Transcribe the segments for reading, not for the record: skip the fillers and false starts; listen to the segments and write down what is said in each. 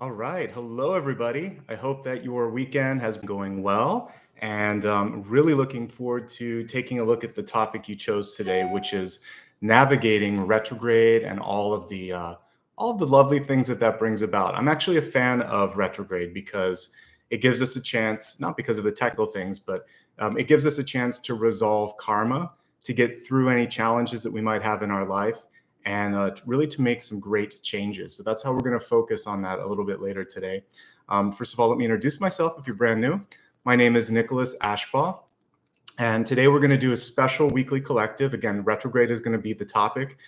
All right. Hello, everybody. I hope that your weekend has been going well, and really looking forward to taking a look at the topic you chose today, which is navigating retrograde and all of the lovely things that brings about. I'm actually a fan of retrograde because it gives us a chance, not because of the technical things, but it gives us a chance to resolve karma, to get through any challenges that we might have in our life and really to make some great changes. So that's how we're going to focus on that a little bit later today. First of all, let me introduce myself if you're brand new. My name is Nicholas Ashbaugh, and today we're going to do a special weekly collective. Again, retrograde is going to be the topic.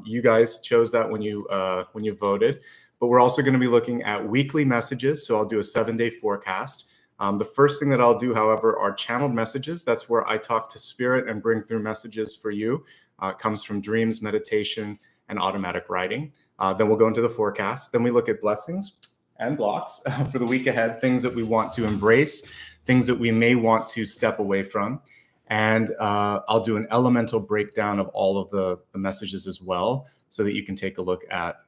You guys chose that when you voted, but we're also going to be looking at weekly messages. So I'll do a 7-day forecast. The first thing that I'll do, however, are channeled messages. That's where I talk to spirit and bring through messages for you. It comes from dreams, meditation, and automatic writing. Then we'll go into the forecast. Then we look at blessings and blocks for the week ahead, things that we want to embrace, things that we may want to step away from. And I'll do an elemental breakdown of all of the messages as well, so that you can take a look at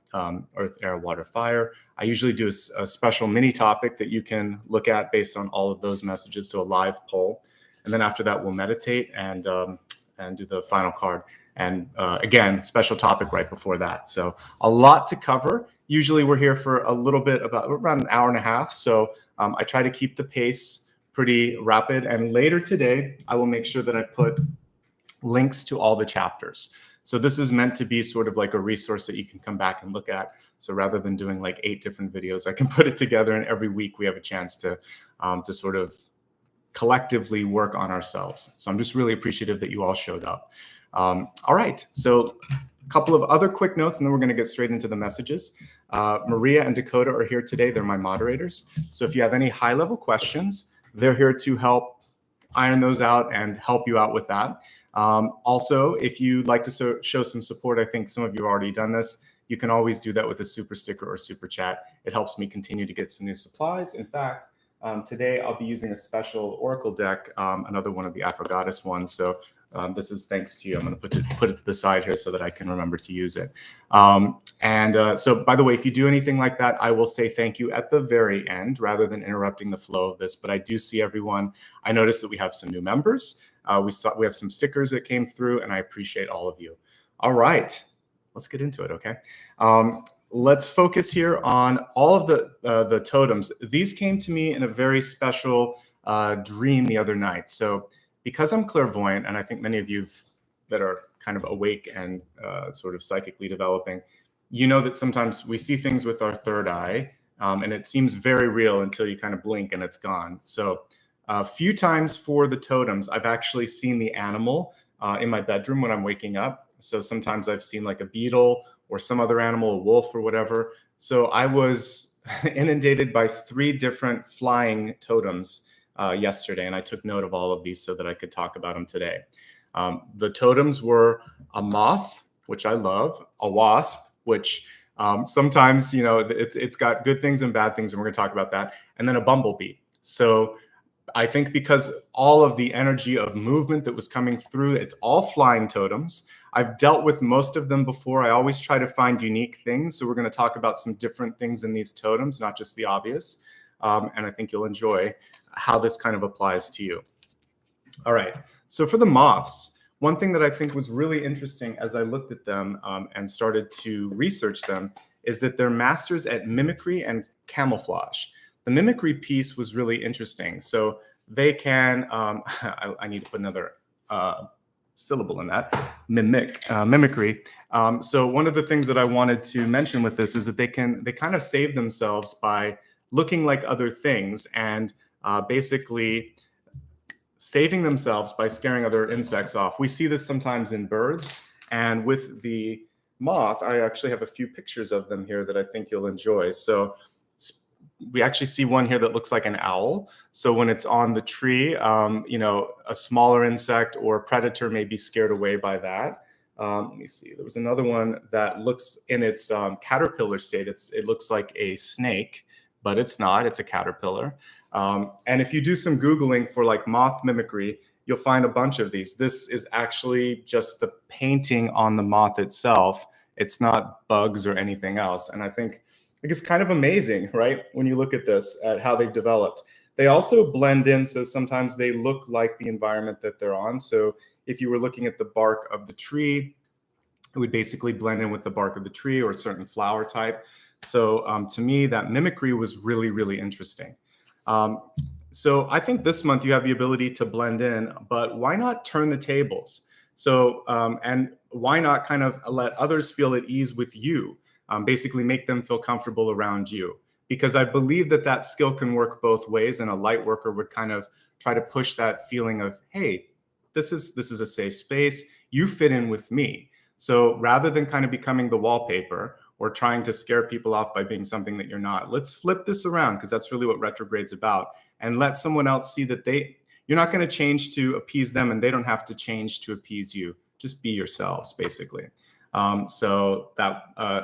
earth, air, water, fire. I usually do a special mini topic that you can look at based on all of those messages, so a live poll. And then after that, we'll meditate and do the final card. And again, special topic right before that. So a lot to cover. Usually we're here for a little bit, about around an hour and a half. So I try to keep the pace pretty rapid. And later today, I will make sure that I put links to all the chapters. So this is meant to be sort of like a resource that you can come back and look at. So rather than doing like 8 different videos, I can put it together, and every week we have a chance to sort of collectively work on ourselves. So I'm just really appreciative that you all showed up. All right, so a couple of other quick notes, and then we're going to get straight into the messages. Maria and Dakota are here today. They're my moderators. So if you have any high-level questions, they're here to help iron those out and help you out with that. Also, if you'd like to show some support, I think some of you have already done this, you can always do that with a super sticker or super chat. It helps me continue to get some new supplies. In fact, today I'll be using a special Oracle deck, another one of the Afro Goddess ones. So this is thanks to you. I'm going to put it to the side here so that I can remember to use it. So by the way, if you do anything like that, I will say thank you at the very end rather than interrupting the flow of this. But I do see everyone. I noticed that we have some new members. We have some stickers that came through, and I appreciate all of you. All right, let's get into it, okay? Let's focus here on all of the totems. These came to me in a very special dream the other night. So because I'm clairvoyant, and I think many of you that are kind of awake and sort of psychically developing, you know that sometimes we see things with our third eye, and it seems very real until you kind of blink and it's gone. So a few times for the totems, I've actually seen the animal in my bedroom when I'm waking up. So sometimes I've seen like a beetle or some other animal, a wolf or whatever. So I was inundated by 3 different flying totems yesterday, and I took note of all of these so that I could talk about them today. The totems were a moth, which I love, a wasp, which sometimes, you know, it's got good things and bad things, and we're going to talk about that, and then a bumblebee. So I think because all of the energy of movement that was coming through, it's all flying totems. I've dealt with most of them before. I always try to find unique things. So we're going to talk about some different things in these totems, not just the obvious. And I think you'll enjoy how this kind of applies to you. All right. So for the moths, one thing that I think was really interesting as I looked at them and started to research them is that they're masters at mimicry and camouflage. The mimicry piece was really interesting. So they can, I need to put another syllable in that, mimicry. So one of the things that I wanted to mention with this is that they kind of save themselves by looking like other things and basically saving themselves by scaring other insects off. We see this sometimes in birds, and with the moth, I actually have a few pictures of them here that I think you'll enjoy. So we actually see one here that looks like an owl. So when it's on the tree, you know, a smaller insect or predator may be scared away by that. Let me see. There was another one that looks in its caterpillar state. It looks like a snake, but it's not. It's a caterpillar. And if you do some Googling for like moth mimicry, you'll find a bunch of these. This is actually just the painting on the moth itself. It's not bugs or anything else. And I think Like, it's kind of amazing, right? When you look at this, at how they've developed. They also blend in, so sometimes they look like the environment that they're on. So if you were looking at the bark of the tree, it would basically blend in with the bark of the tree or a certain flower type. So to me, that mimicry was really, really interesting. So I think this month you have the ability to blend in, but why not turn the tables? So, and why not kind of let others feel at ease with you? Basically make them feel comfortable around you. Because I believe that that skill can work both ways, and a light worker would kind of try to push that feeling of, hey, this is a safe space. You fit in with me. So rather than kind of becoming the wallpaper or trying to scare people off by being something that you're not, let's flip this around, because that's really what retrograde's about, and let someone else see that you're not going to change to appease them, and they don't have to change to appease you. Just be yourselves, basically. So that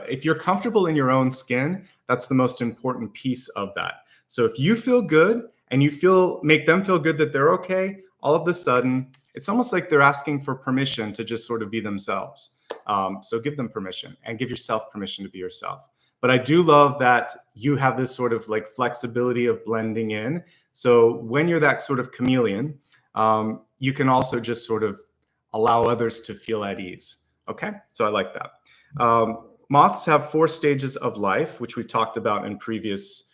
if you're comfortable in your own skin, that's the most important piece of that. So if you feel good and you make them feel good that they're okay, all of a sudden, it's almost like they're asking for permission to just sort of be themselves. So give them permission and give yourself permission to be yourself. But I do love that you have this sort of like flexibility of blending in. So when you're that sort of chameleon, you can also just sort of allow others to feel at ease. Okay, so I like that. Moths have 4 stages of life, which we've talked about in previous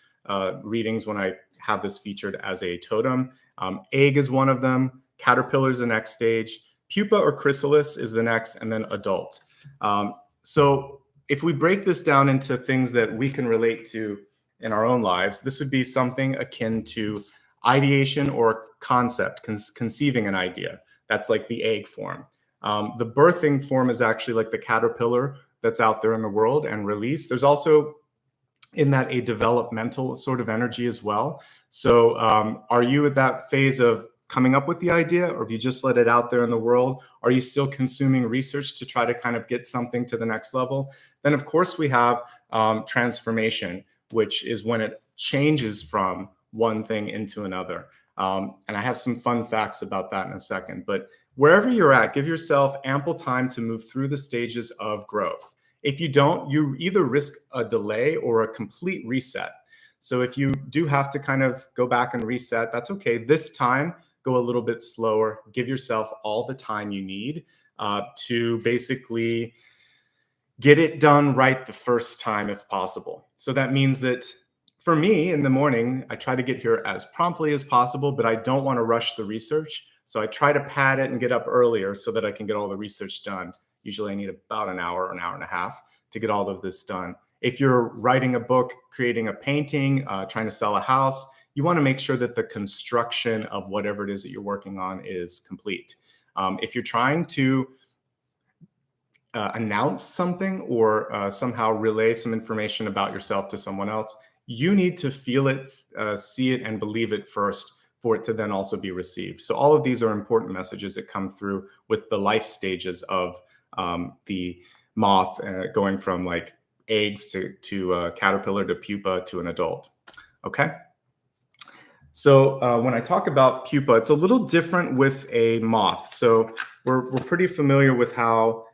readings when I have this featured as a totem. Egg is one of them. Caterpillar is the next stage. Pupa or chrysalis is the next, and then adult. So if we break this down into things that we can relate to in our own lives, this would be something akin to ideation or concept, conceiving an idea. That's like the egg form. The birthing form is actually like the caterpillar that's out there in the world and release. There's also in that a developmental sort of energy as well. So are you at that phase of coming up with the idea, or if you just let it out there in the world? Are you still consuming research to try to kind of get something to the next level? Then of course we have transformation, which is when it changes from one thing into another. And I have some fun facts about that in a second. But wherever you're at, give yourself ample time to move through the stages of growth. If you don't, you either risk a delay or a complete reset. So if you do have to kind of go back and reset, that's okay. This time, go a little bit slower. Give yourself all the time you need to basically get it done right the first time if possible. So that means that for me in the morning, I try to get here as promptly as possible, but I don't want to rush the research. So I try to pad it and get up earlier so that I can get all the research done. Usually I need about an hour and a half to get all of this done. If you're writing a book, creating a painting, trying to sell a house, you want to make sure that the construction of whatever it is that you're working on is complete. If you're trying to announce something or somehow relay some information about yourself to someone else, you need to feel it, see it, and believe it first for it to then also be received. So all of these are important messages that come through with the life stages of the moth, going from like eggs to caterpillar to pupa to an adult. Okay. So when I talk about pupa, it's a little different with a moth. So we're pretty familiar with how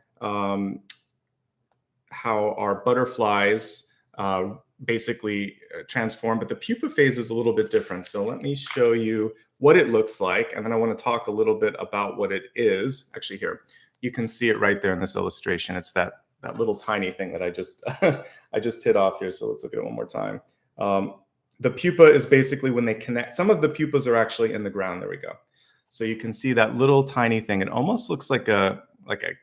our butterflies basically transform, but the pupa phase is a little bit different. So let me show you what it looks like, and then I want to talk a little bit about what it is. Actually, here you can see it right there in this illustration. It's that little tiny thing that I just I just hit off here. So let's look at it one more time. The pupa is basically when they connect. Some of the pupas are actually in the ground. There we go. So you can see that little tiny thing. It almost looks like a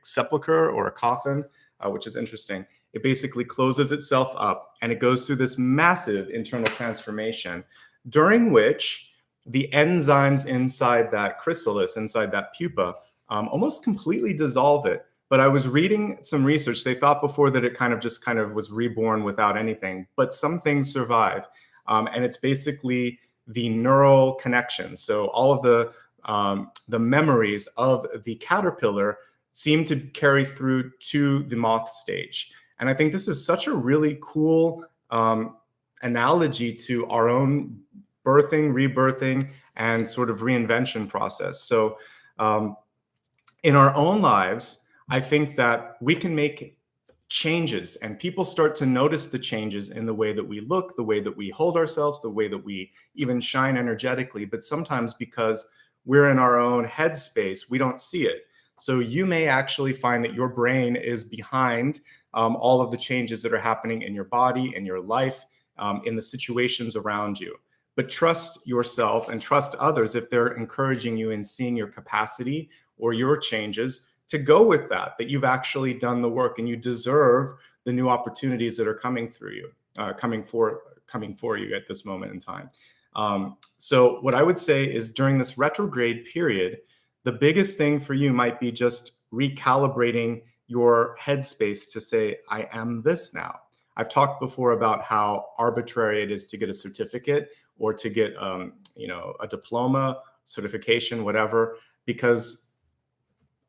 sepulcher or a coffin, which is interesting. It basically closes itself up and it goes through this massive internal transformation, during which the enzymes inside that chrysalis, inside that pupa, almost completely dissolve it. But I was reading some research. They thought before that it kind of was reborn without anything, but some things survive. And it's basically the neural connection. So all of the memories of the caterpillar seem to carry through to the moth stage. And I think this is such a really cool analogy to our own birthing, rebirthing, and sort of reinvention process. So in our own lives, I think that we can make changes, and people start to notice the changes in the way that we look, the way that we hold ourselves, the way that we even shine energetically. But sometimes because we're in our own headspace, we don't see it. So you may actually find that your brain is behind all of the changes that are happening in your body, in your life, in the situations around you. But trust yourself and trust others if they're encouraging you and seeing your capacity or your changes, to go with that you've actually done the work and you deserve the new opportunities that are coming through you, coming for you at this moment in time. So what I would say is, during this retrograde period, the biggest thing for you might be just recalibrating your headspace to say, I am this now. I've talked before about how arbitrary it is to get a certificate or to get a diploma, certification, whatever, because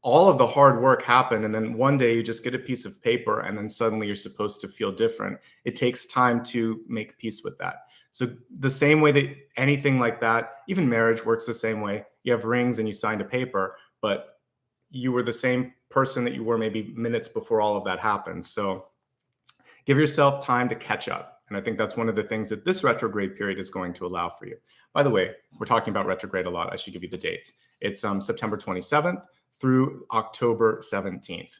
all of the hard work happened, and then one day you just get a piece of paper and then suddenly you're supposed to feel different. It takes time to make peace with that. So the same way that anything like that, even marriage works the same way. You have rings and you signed a paper, but you were the same person that you were maybe minutes before all of that happened. So give yourself time to catch up. And I think that's one of the things that this retrograde period is going to allow for you. By the way, we're talking about retrograde a lot. I should give you the dates. It's September 27th through October 17th.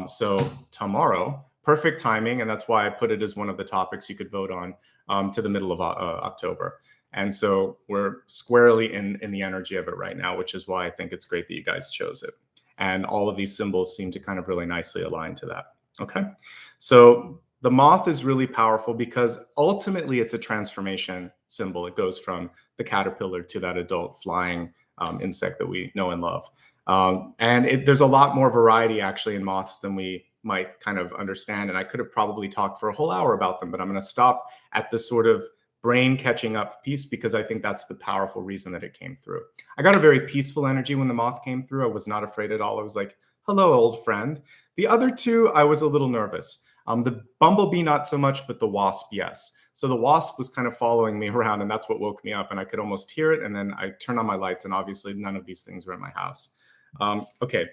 So tomorrow, perfect timing. And that's why I put it as one of the topics you could vote on to the middle of October. And so we're squarely in the energy of it right now, which is why I think it's great that you guys chose it. And all of these symbols seem to kind of really nicely align to that. Okay. So the moth is really powerful because ultimately it's a transformation symbol. It goes from the caterpillar to that adult flying insect that we know and love. And there's a lot more variety actually in moths than we might kind of understand. And I could have probably talked for a whole hour about them, but I'm going to stop at the sort of brain catching up piece because I think that's the powerful reason that it came through. I got a very peaceful energy when the moth came through. I was not afraid at all. I was like, hello, old friend. The other two, I was a little nervous. The bumblebee, not so much, but the wasp, yes. So the wasp was kind of following me around, and that's what woke me up, and I could almost hear it. And then I turned on my lights, and obviously none of these things were in my house. Okay.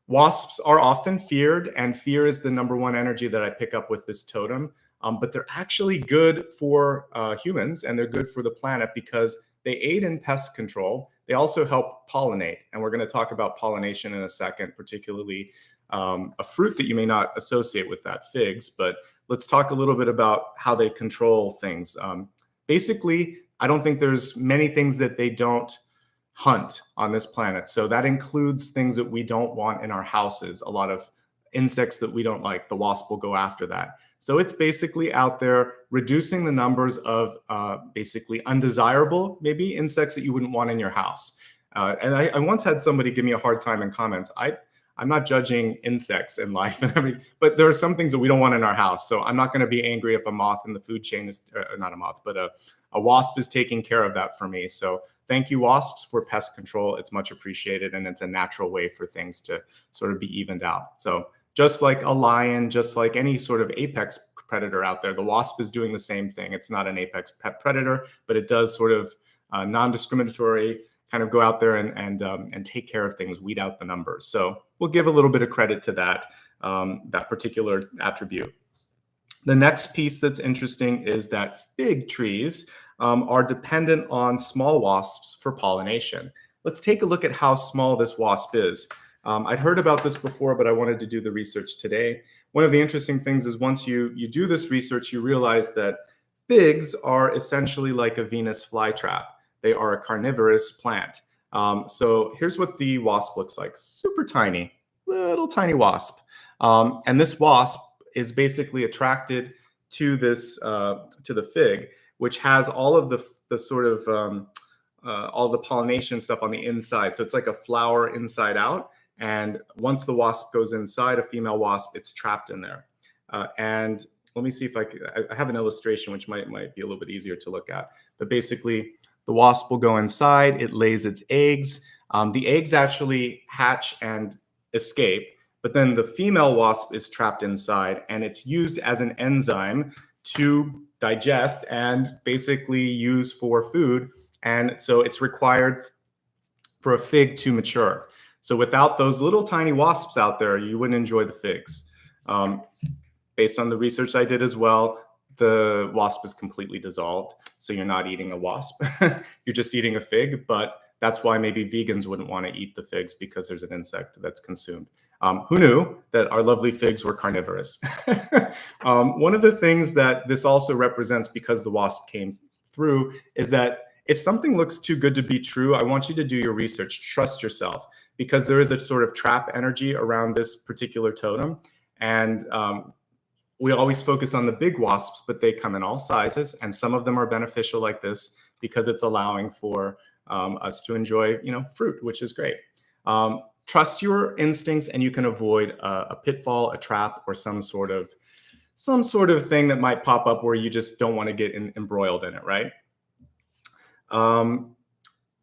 Wasps are often feared, and fear is the number one energy that I pick up with this totem. But they're actually good for humans, and they're good for the planet because they aid in pest control. They also help pollinate, and we're going to talk about pollination in a second, particularly a fruit that you may not associate with that, figs. But let's talk a little bit about how they control things. Basically, I don't think there's many things that they don't hunt on this planet. So that includes things that we don't want in our houses. A lot of insects that we don't like, the wasp will go after that. So it's basically out there reducing the numbers of basically undesirable, maybe insects that you wouldn't want in your house. And I once had somebody give me a hard time in comments. I'm not judging insects in life and everything, but there are some things that we don't want in our house. So I'm not going to be angry if a moth in the food chain is, not a moth, but a wasp is taking care of that for me. So thank you, wasps, for pest control. It's much appreciated, and it's a natural way for things to sort of be evened out. So just like a lion, just like any sort of apex predator out there, the wasp is doing the same thing. It's not an apex predator, but it does sort of non-discriminatory kind of go out there and take care of things, weed out the numbers. So we'll give a little bit of credit to that, that particular attribute. The next piece that's interesting is that fig trees are dependent on small wasps for pollination. Let's take a look at how small this wasp is. I'd heard about this before, but I wanted to do the research today. One of the interesting things is once you do this research, you realize that figs are essentially like a Venus flytrap. They are a carnivorous plant. So here's what the wasp looks like. Super tiny, little tiny wasp. And this wasp is basically attracted to this, to the fig, which has all of the sort of, all the pollination stuff on the inside. So it's like a flower inside out. And once the wasp goes inside, a female wasp, it's trapped in there. And let me see if I have an illustration, which might be a little bit easier to look at. But basically, the wasp will go inside, it lays its eggs. The eggs actually hatch and escape, but then the female wasp is trapped inside, and it's used as an enzyme to digest and basically use for food. And so it's required for a fig to mature. So without those little tiny wasps out there, you wouldn't enjoy the figs. based on the research I did as well, the wasp is completely dissolved. So you're not eating a wasp. You're just eating a fig. But that's why maybe vegans wouldn't want to eat the figs, because there's an insect that's consumed. Who knew that our lovely figs were carnivorous? One of the things that this also represents, because the wasp came through, is that if something looks too good to be true, I want you to do your research. Trust yourself, because there is a sort of trap energy around this particular totem. And we always focus on the big wasps, but they come in all sizes. And some of them are beneficial like this, because it's allowing for us to enjoy, fruit, which is great. Trust your instincts, and you can avoid a pitfall, a trap, or some sort of thing that might pop up where you just don't want to get embroiled in it, right?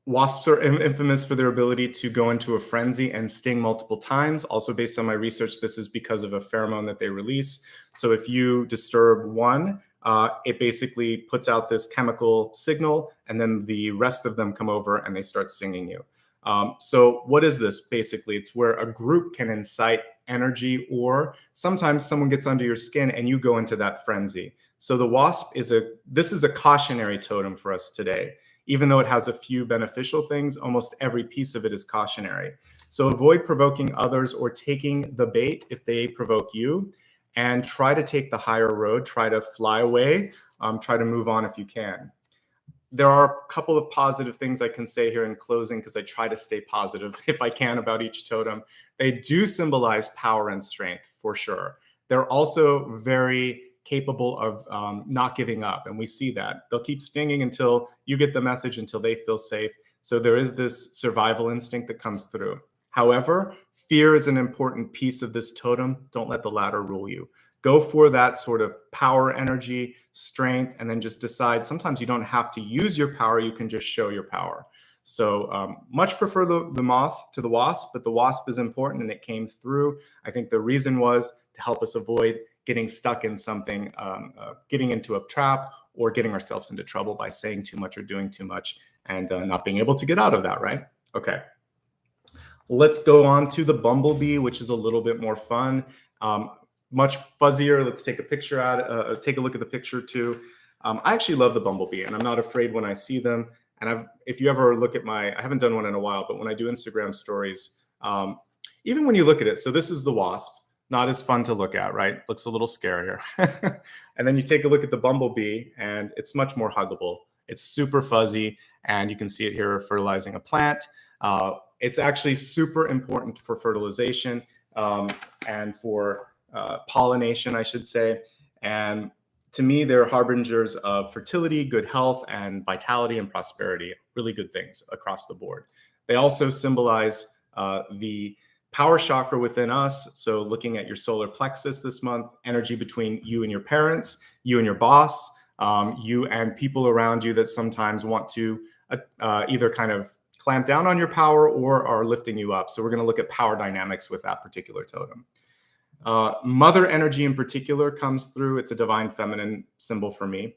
Wasps are infamous for their ability to go into a frenzy and sting multiple times. Also, based on my research, this is because of a pheromone that they release. So if you disturb one, it basically puts out this chemical signal, and then the rest of them come over and they start stinging you. So what is this? Basically, it's where a group can incite energy, or sometimes someone gets under your skin and you go into that frenzy. So the wasp is a cautionary totem for us today. Even though it has a few beneficial things, almost every piece of it is cautionary. So avoid provoking others or taking the bait if they provoke you, and try to take the higher road, try to fly away, try to move on if you can. There are a couple of positive things I can say here in closing, because I try to stay positive if I can about each totem. They do symbolize power and strength for sure. They're also very capable of not giving up. And we see that. They'll keep stinging until you get the message, until they feel safe. So there is this survival instinct that comes through. However, fear is an important piece of this totem. Don't let the latter rule you. Go for that sort of power, energy, strength, and then just decide. Sometimes you don't have to use your power. You can just show your power. So much prefer the moth to the wasp, but the wasp is important, and it came through. I think the reason was to help us avoid getting stuck in something, getting into a trap, or getting ourselves into trouble by saying too much or doing too much, and not being able to get out of that, right? Okay. Let's go on to the bumblebee, which is a little bit more fun. Much fuzzier. Let's take a picture take a look at the picture too. I actually love the bumblebee, and I'm not afraid when I see them. And if you ever look at I haven't done one in a while, but when I do Instagram stories, even when you look at it, so this is the wasp, not as fun to look at, right? Looks a little scarier. And then you take a look at the bumblebee, and it's much more huggable. It's super fuzzy, and you can see it here fertilizing a plant. It's actually super important for fertilization and for pollination, I should say. And to me, they're harbingers of fertility, good health, and vitality and prosperity. Really good things across the board. They also symbolize the power chakra within us. So looking at your solar plexus this month, energy between you and your parents, you and your boss, you and people around you that sometimes want to either kind of clamp down on your power or are lifting you up. So we're going to look at power dynamics with that particular totem. Mother energy in particular comes through. It's a divine feminine symbol for me.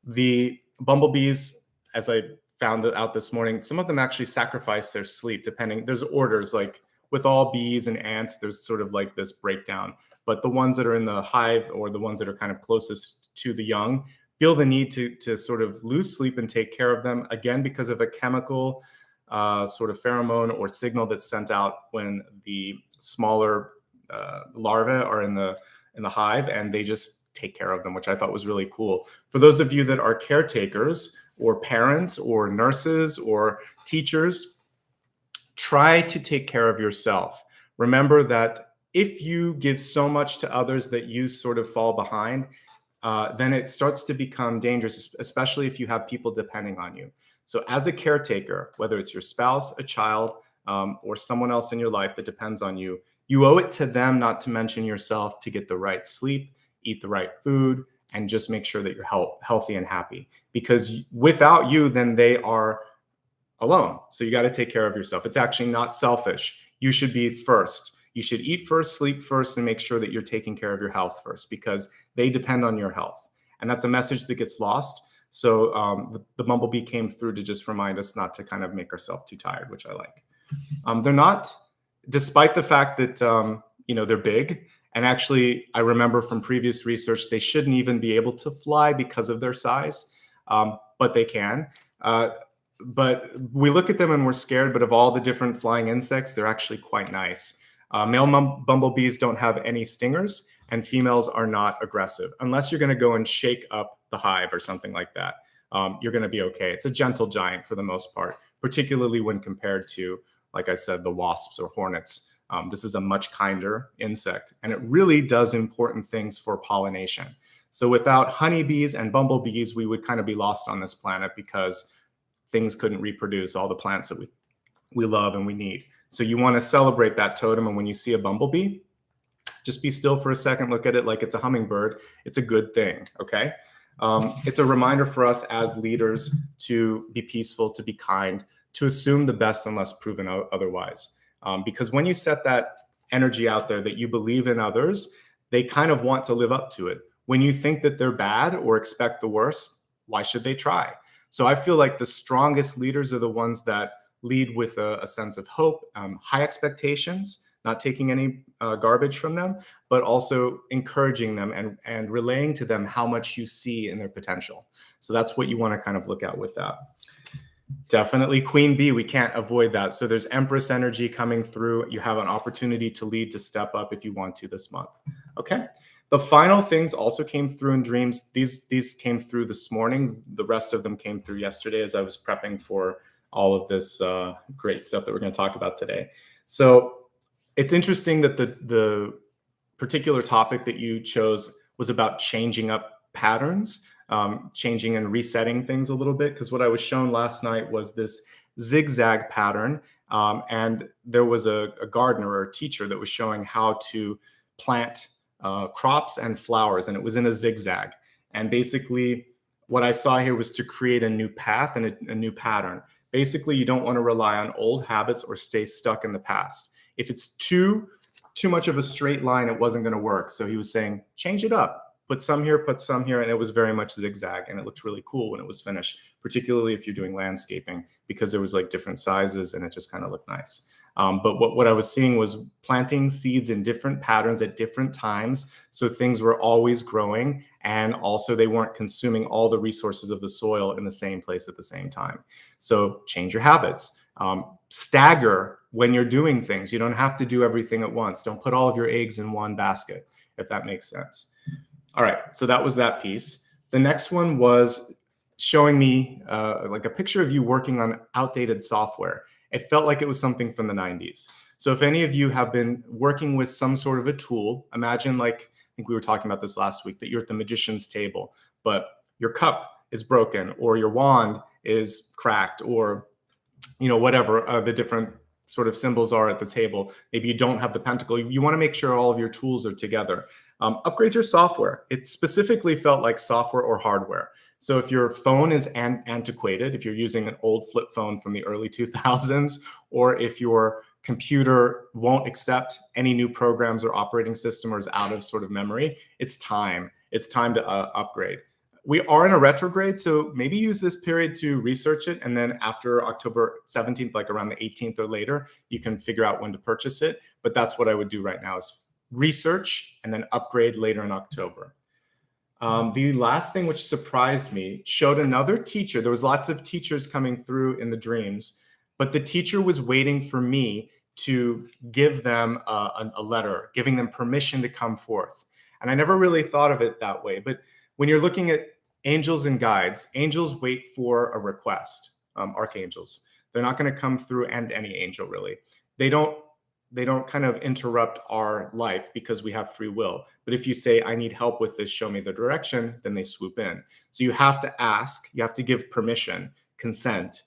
The bumblebees, as I found out this morning, some of them actually sacrifice their sleep, there's orders, like with all bees and ants, there's sort of like this breakdown. But the ones that are in the hive, or the ones that are kind of closest to the young, feel the need to sort of lose sleep and take care of them, again, because of a chemical sort of pheromone or signal that's sent out when the smaller larvae are in the hive, and they just take care of them, which I thought was really cool. For those of you that are caretakers or parents or nurses or teachers, try to take care of yourself. Remember that if you give so much to others that you sort of fall behind, then it starts to become dangerous, especially if you have people depending on you. So as a caretaker, whether it's your spouse, a child, or someone else in your life that depends on you, you owe it to them, not to mention yourself, to get the right sleep, eat the right food, and just make sure that you're healthy and happy. Because without you, then they are alone. So you got to take care of yourself. It's actually not selfish. You should be first. You should eat first, sleep first, and make sure that you're taking care of your health first, because they depend on your health. And that's a message that gets lost. So the bumblebee came through to just remind us not to kind of make ourselves too tired, which I like. They're not, despite the fact that they're big And actually, I remember from previous research, they shouldn't even be able to fly because of their size, but they can. But we look at them and we're scared, but of all the different flying insects, they're actually quite nice. Male bumblebees don't have any stingers, and females are not aggressive. Unless you're going to go and shake up the hive or something like that, you're going to be okay. It's a gentle giant for the most part, particularly when compared to, like I said, the wasps or hornets. This is a much kinder insect, and it really does important things for pollination. So without honeybees and bumblebees, we would kind of be lost on this planet because things couldn't reproduce all the plants that we love and we need. So you want to celebrate that totem. And when you see a bumblebee, just be still for a second, look at it like it's a hummingbird. It's a good thing, okay? It's a reminder for us as leaders to be peaceful, to be kind, to assume the best unless proven otherwise. Because when you set that energy out there that you believe in others, they kind of want to live up to it. When you think that they're bad or expect the worst, why should they try? So I feel like the strongest leaders are the ones that lead with a sense of hope, high expectations, not taking any garbage from them, but also encouraging them and relaying to them how much you see in their potential. So that's what you want to kind of look at with that. Definitely Queen Bee, we can't avoid that. So there's Empress energy coming through. You have an opportunity to lead, to step up if you want to this month. Okay. The final things also came through in dreams. These came through this morning. The rest of them came through yesterday as I was prepping for all of this great stuff that we're going to talk about today. So it's interesting that the particular topic that you chose was about changing up patterns, changing and resetting things a little bit. Because what I was shown last night was this zigzag pattern. And there was a gardener or a teacher that was showing how to plant crops and flowers, and it was in a zigzag. And basically what I saw here was to create a new path and a new pattern. Basically, you don't want to rely on old habits or stay stuck in the past. If it's too much of a straight line, it wasn't going to work. So he was saying, change it up, put some here, and it was very much zigzag, and it looked really cool when it was finished, particularly if you're doing landscaping, because there was like different sizes and it just kind of looked nice. But what I was seeing was planting seeds in different patterns at different times. So things were always growing, and also they weren't consuming all the resources of the soil in the same place at the same time. So change your habits. Stagger when you're doing things. You don't have to do everything at once. Don't put all of your eggs in one basket, if that makes sense. All right, so that was that piece. The next one was showing me like a picture of you working on outdated software. It felt like it was something from the 90s. So if any of you have been working with some sort of a tool, imagine, like, I think we were talking about this last week, that you're at the magician's table, but your cup is broken, or your wand is cracked, or, you know, whatever the different sort of symbols are at the table. Maybe you don't have the pentacle. You want to make sure all of your tools are together. Upgrade your software. It specifically felt like software or hardware. So if your phone is antiquated, if you're using an old flip phone from the early 2000s, or if your computer won't accept any new programs or operating system or is out of sort of memory, it's time. It's time to upgrade. We are in a retrograde, so maybe use this period to research it. And then after October 17th, like around the 18th or later, you can figure out when to purchase it. But that's what I would do right now, is research and then upgrade later in October. The last thing which surprised me showed another teacher. There was lots of teachers coming through in the dreams, but the teacher was waiting for me to give them a letter, giving them permission to come forth. And I never really thought of it that way. But when you're looking at angels and guides, angels wait for a request, archangels. They're not going to come through, and any angel really. They don't kind of interrupt our life because we have free will. But if you say, I need help with this, show me the direction, then they swoop in. So you have to ask, you have to give permission, consent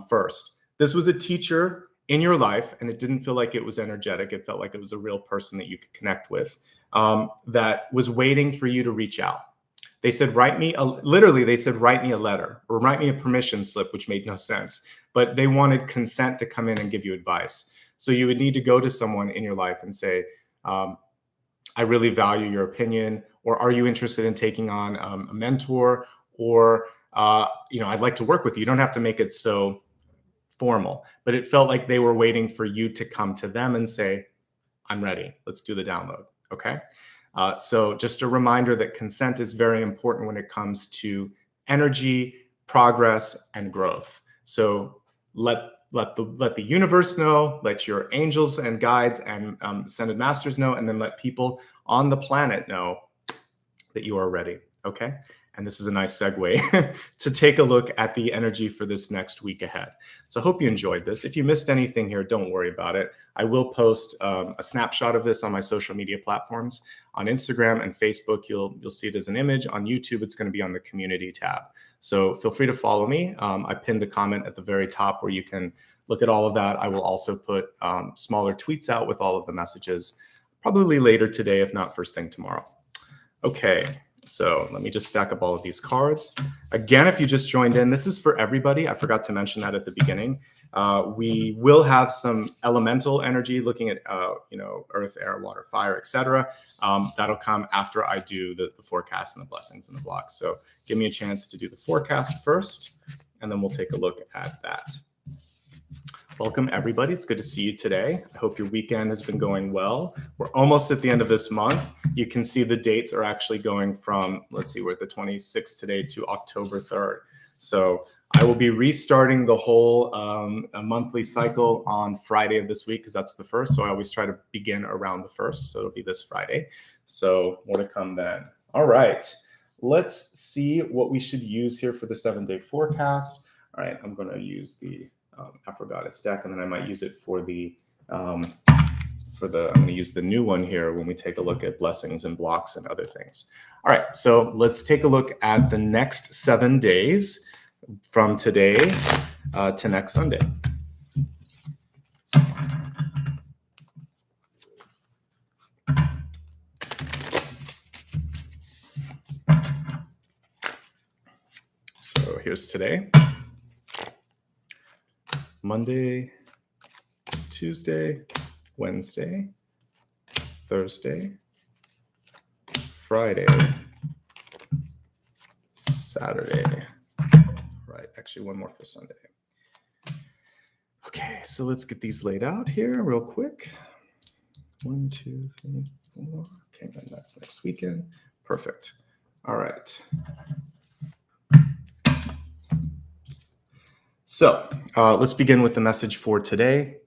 first. This was a teacher in your life, and it didn't feel like it was energetic. It felt like it was a real person that you could connect with, that was waiting for you to reach out. They said, literally, they said, write me a letter or write me a permission slip, which made no sense. But they wanted consent to come in and give you advice. So you would need to go to someone in your life and say, I really value your opinion, or are you interested in taking on a mentor, or, I'd like to work with you. You don't have to make it so formal, but it felt like they were waiting for you to come to them and say, I'm ready. Let's do the download. Okay. So just a reminder that consent is very important when it comes to energy, progress, and growth. So let the universe know, let your angels and guides and ascended masters know, and then let people on the planet know that you are ready. Okay. And this is a nice segue to take a look at the energy for this next week ahead. So I hope you enjoyed this. If you missed anything here, don't worry about it. I will post a snapshot of this on my social media platforms. On Instagram and Facebook, you'll see it as an image. On YouTube, it's going to be on the community tab. So feel free to follow me. I pinned a comment at the very top where you can look at all of that. I will also put smaller tweets out with all of the messages, probably later today, if not first thing tomorrow. Okay, so let me just stack up all of these cards. Again, if you just joined in, this is for everybody. I forgot to mention that at the beginning. We will have some elemental energy looking at, earth, air, water, fire, etc. That'll come after I do the forecast and the blessings and the blocks. So give me a chance to do the forecast first, and then we'll take a look at that. Welcome, everybody. It's good to see you today. I hope your weekend has been going well. We're almost at the end of this month. You can see the dates are actually going from, let's see, we're at the 26th today to October 3rd. So I will be restarting the whole monthly cycle on Friday of this week because that's the first. So I always try to begin around the first. So it'll be this Friday. So more to come then. All right. Let's see what we should use here for the 7-day forecast. All right. I'm going to use the Afro-Goddess deck, and then I might use it for the I'm going to use the new one here when we take a look at blessings and blocks and other things. All right, so let's take a look at the next 7 days from today to next Sunday. So here's today. Monday, Tuesday, Wednesday, Thursday, Friday, Saturday. Right, actually one more for Sunday. Okay, so let's get these laid out here real quick. 1, 2, 3, 4. Okay, then that's next weekend. Perfect. All right. So let's begin with the message for today.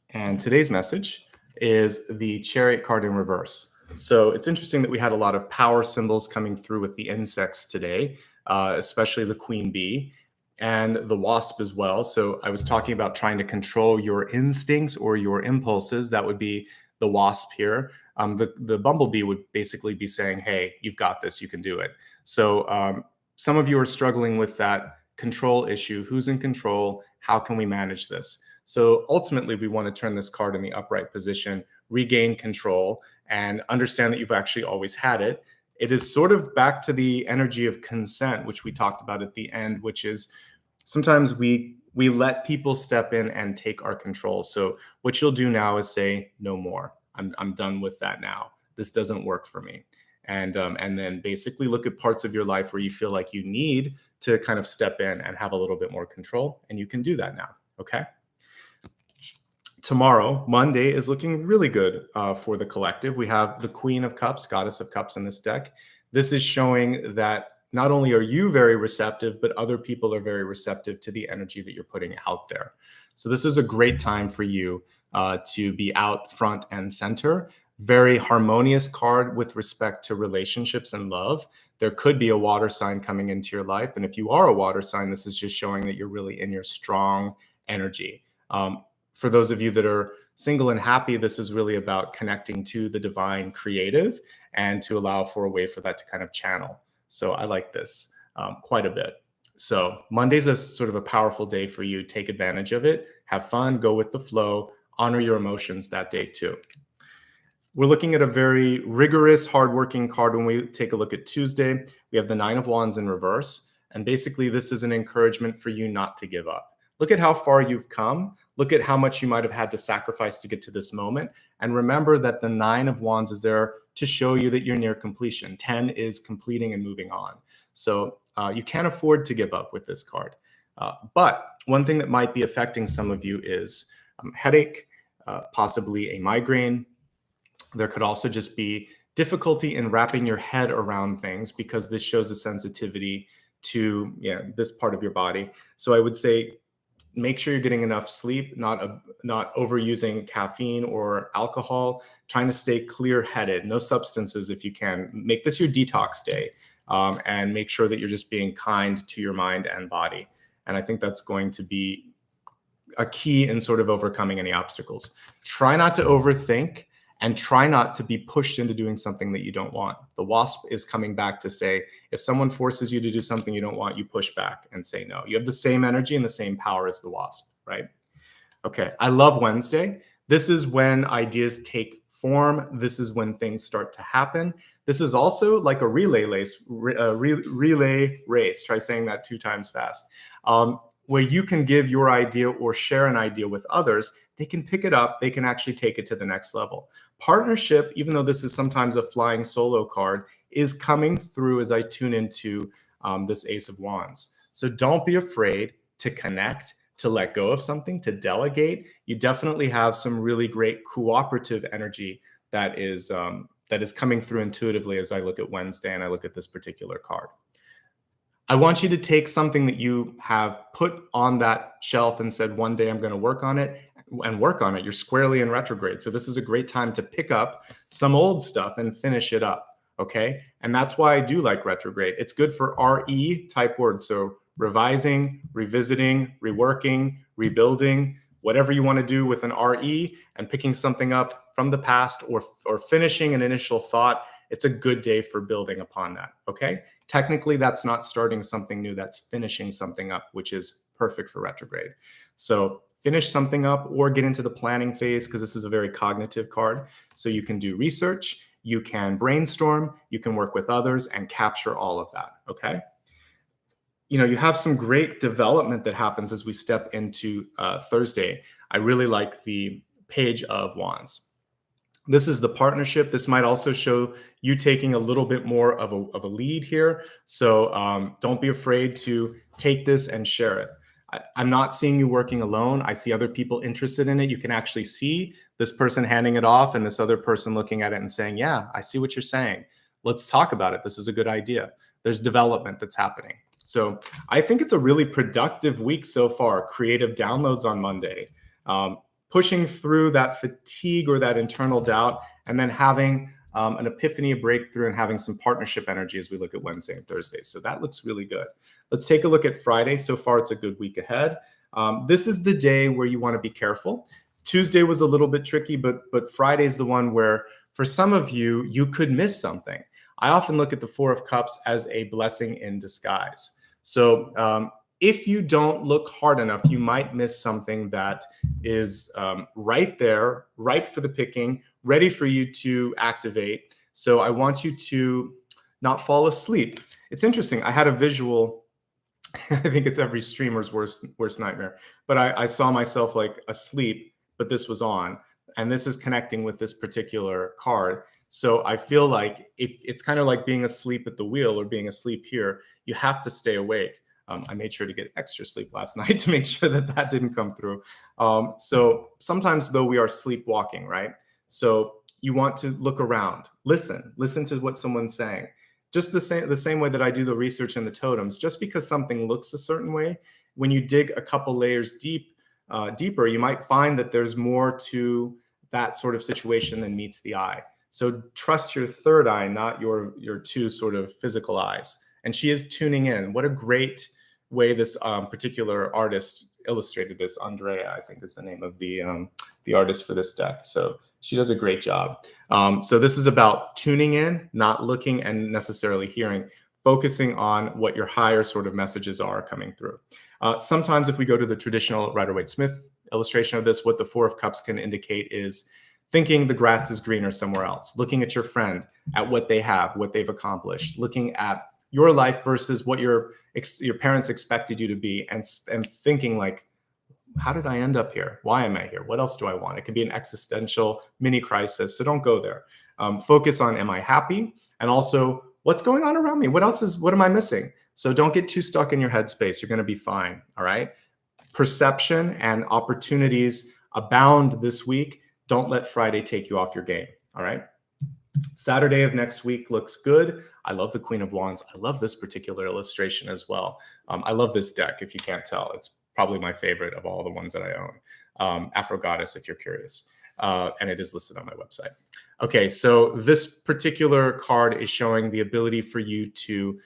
And today's message is the Chariot card in reverse. So it's interesting that we had a lot of power symbols coming through with the insects today, especially the queen bee and the wasp as well. So I was talking about trying to control your instincts or your impulses. That would be the wasp here. The bumblebee would basically be saying, hey, you've got this, you can do it. So some of you are struggling with that control issue. Who's in control? How can we manage this? So ultimately, we want to turn this card in the upright position, regain control, and understand that you've actually always had it. It is sort of back to the energy of consent, which we talked about at the end, which is sometimes we let people step in and take our control. So what you'll do now is say, no more. I'm done with that now. This doesn't work for me. And then basically look at parts of your life where you feel like you need to kind of step in and have a little bit more control. And you can do that now, okay? Tomorrow, Monday, is looking really good for the collective. We have the Queen of Cups, Goddess of Cups in this deck. This is showing that not only are you very receptive, but other people are very receptive to the energy that you're putting out there. So this is a great time for you to be out front and center. Very harmonious card with respect to relationships and love. There could be a water sign coming into your life. And if you are a water sign, this is just showing that you're really in your strong energy. For those of you that are single and happy, this is really about connecting to the divine creative and to allow for a way for that to kind of channel. So I like this quite a bit. So Monday's a sort of a powerful day for you. Take advantage of it. Have fun. Go with the flow. Honor your emotions that day too. We're looking at a very rigorous, hardworking card when we take a look at Tuesday. We have the 9 of Wands in reverse. And basically, this is an encouragement for you not to give up. Look at how far you've come. Look at how much you might have had to sacrifice to get to this moment. And remember that the 9 of Wands is there to show you that you're near completion. 10 is completing and moving on. So you can't afford to give up with this card. But one thing that might be affecting some of you is headache, possibly a migraine, There could also just be difficulty in wrapping your head around things because this shows a sensitivity to this part of your body. So I would say make sure you're getting enough sleep, not overusing caffeine or alcohol, trying to stay clear-headed, no substances if you can. Make this your detox day, and make sure that you're just being kind to your mind and body. And I think that's going to be a key in sort of overcoming any obstacles. Try not to overthink and try not to be pushed into doing something that you don't want. The wasp is coming back to say, if someone forces you to do something you don't want, you push back and say no. You have the same energy and the same power as the wasp, right? Okay, I love Wednesday. This is when ideas take form. This is when things start to happen. This is also like a relay race. Try saying that 2 times fast. Where you can give your idea or share an idea with others. They can pick it up. They can actually take it to the next level. Partnership, even though this is sometimes a flying solo card, is coming through as I tune into this Ace of Wands. So don't be afraid to connect, to let go of something, to delegate. You definitely have some really great cooperative energy that is coming through intuitively as I look at Wednesday and I look at this particular card. I want you to take something that you have put on that shelf and said, one day I'm going to work on it, and work on it. You're squarely in retrograde. So this is a great time to pick up some old stuff and finish it up. Okay. And that's why I do like retrograde. It's good for RE type words. So revising, revisiting, reworking, rebuilding, whatever you want to do with an RE, and picking something up from the past or finishing an initial thought. It's a good day for building upon that. Okay. Technically, that's not starting something new. That's finishing something up, which is perfect for retrograde. So finish something up or get into the planning phase, because this is a very cognitive card. So you can do research, you can brainstorm, you can work with others and capture all of that. Okay. You have some great development that happens as we step into Thursday. I really like the Page of Wands. This is the partnership. This might also show you taking a little bit more of a lead here. So don't be afraid to take this and share it. I'm not seeing you working alone. I see other people interested in it. You can actually see this person handing it off and this other person looking at it and saying, yeah, I see what you're saying. Let's talk about it. This is a good idea. There's development that's happening. So I think it's a really productive week so far. Creative downloads on Monday, pushing through that fatigue or that internal doubt, and then having an epiphany, a breakthrough, and having some partnership energy as we look at Wednesday and Thursday. So that looks really good. Let's take a look at Friday. So far, it's a good week ahead. This is the day where you want to be careful. Tuesday was a little bit tricky, but Friday is the one where, for some of you, you could miss something. I often look at the Four of Cups as a blessing in disguise. So if you don't look hard enough, you might miss something that is right there, right for the picking, ready for you to activate. So I want you to not fall asleep. It's interesting. I had a visual. I think it's every streamer's worst nightmare. But I saw myself like asleep, but this was on. And this is connecting with this particular card. So I feel like it's kind of like being asleep at the wheel or being asleep here. You have to stay awake. I made sure to get extra sleep last night to make sure that didn't come through. So sometimes, though, we are sleepwalking, right? So you want to look around, listen to what someone's saying. Just the same way that I do the research in the totems. Just because something looks a certain way, when you dig a couple layers deeper, you might find that there's more to that sort of situation than meets the eye. So trust your third eye, not your 2 sort of physical eyes. And she is tuning in. What a great way this particular artist illustrated this. Andrea, I think, is the name of the artist for this deck. So she does a great job. So this is about tuning in, not looking and necessarily hearing, focusing on what your higher sort of messages are coming through. Sometimes if we go to the traditional Rider-Waite-Smith illustration of this, what the Four of Cups can indicate is thinking the grass is greener somewhere else, looking at your friend, at what they have, what they've accomplished, looking at your life versus what your parents expected you to be, and thinking like, how did I end up here? Why am I here? What else do I want? It can be an existential mini crisis. So don't go there. Focus on, am I happy? And also, what's going on around me? What am I missing? So don't get too stuck in your headspace. You're going to be fine. All right. Perception and opportunities abound this week. Don't let Friday take you off your game. All right. Saturday of next week looks good. I love the Queen of Wands. I love this particular illustration as well. I love this deck, if you can't tell. It's probably my favorite of all the ones that I own. Afro Goddess, if you're curious. And it is listed on my website. Okay, so this particular card is showing the ability for you to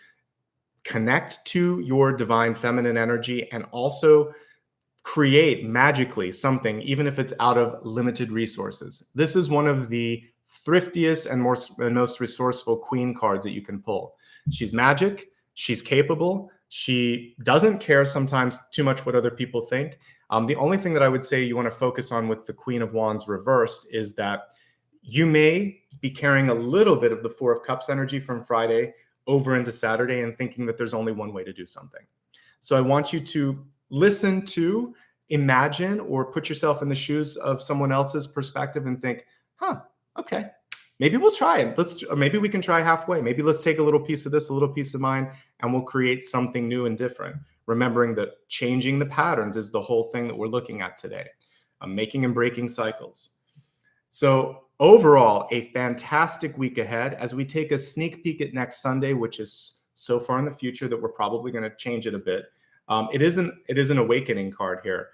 connect to your divine feminine energy and also create magically something, even if it's out of limited resources. This is one of the thriftiest and most resourceful queen cards that you can pull. She's magic. She's capable. She doesn't care sometimes too much what other people think. The only thing that I would say you want to focus on with the Queen of Wands reversed is that you may be carrying a little bit of the Four of Cups energy from Friday over into Saturday and thinking that there's only one way to do something. So I want you to listen to, imagine, or put yourself in the shoes of someone else's perspective and think, okay, maybe we'll try it. Maybe we can try halfway. Maybe let's take a little piece of this, a little piece of mine, and we'll create something new and different. Remembering that changing the patterns is the whole thing that we're looking at today. Making and breaking cycles. So overall, a fantastic week ahead as we take a sneak peek at next Sunday, which is so far in the future that we're probably going to change it a bit. It is an awakening card here.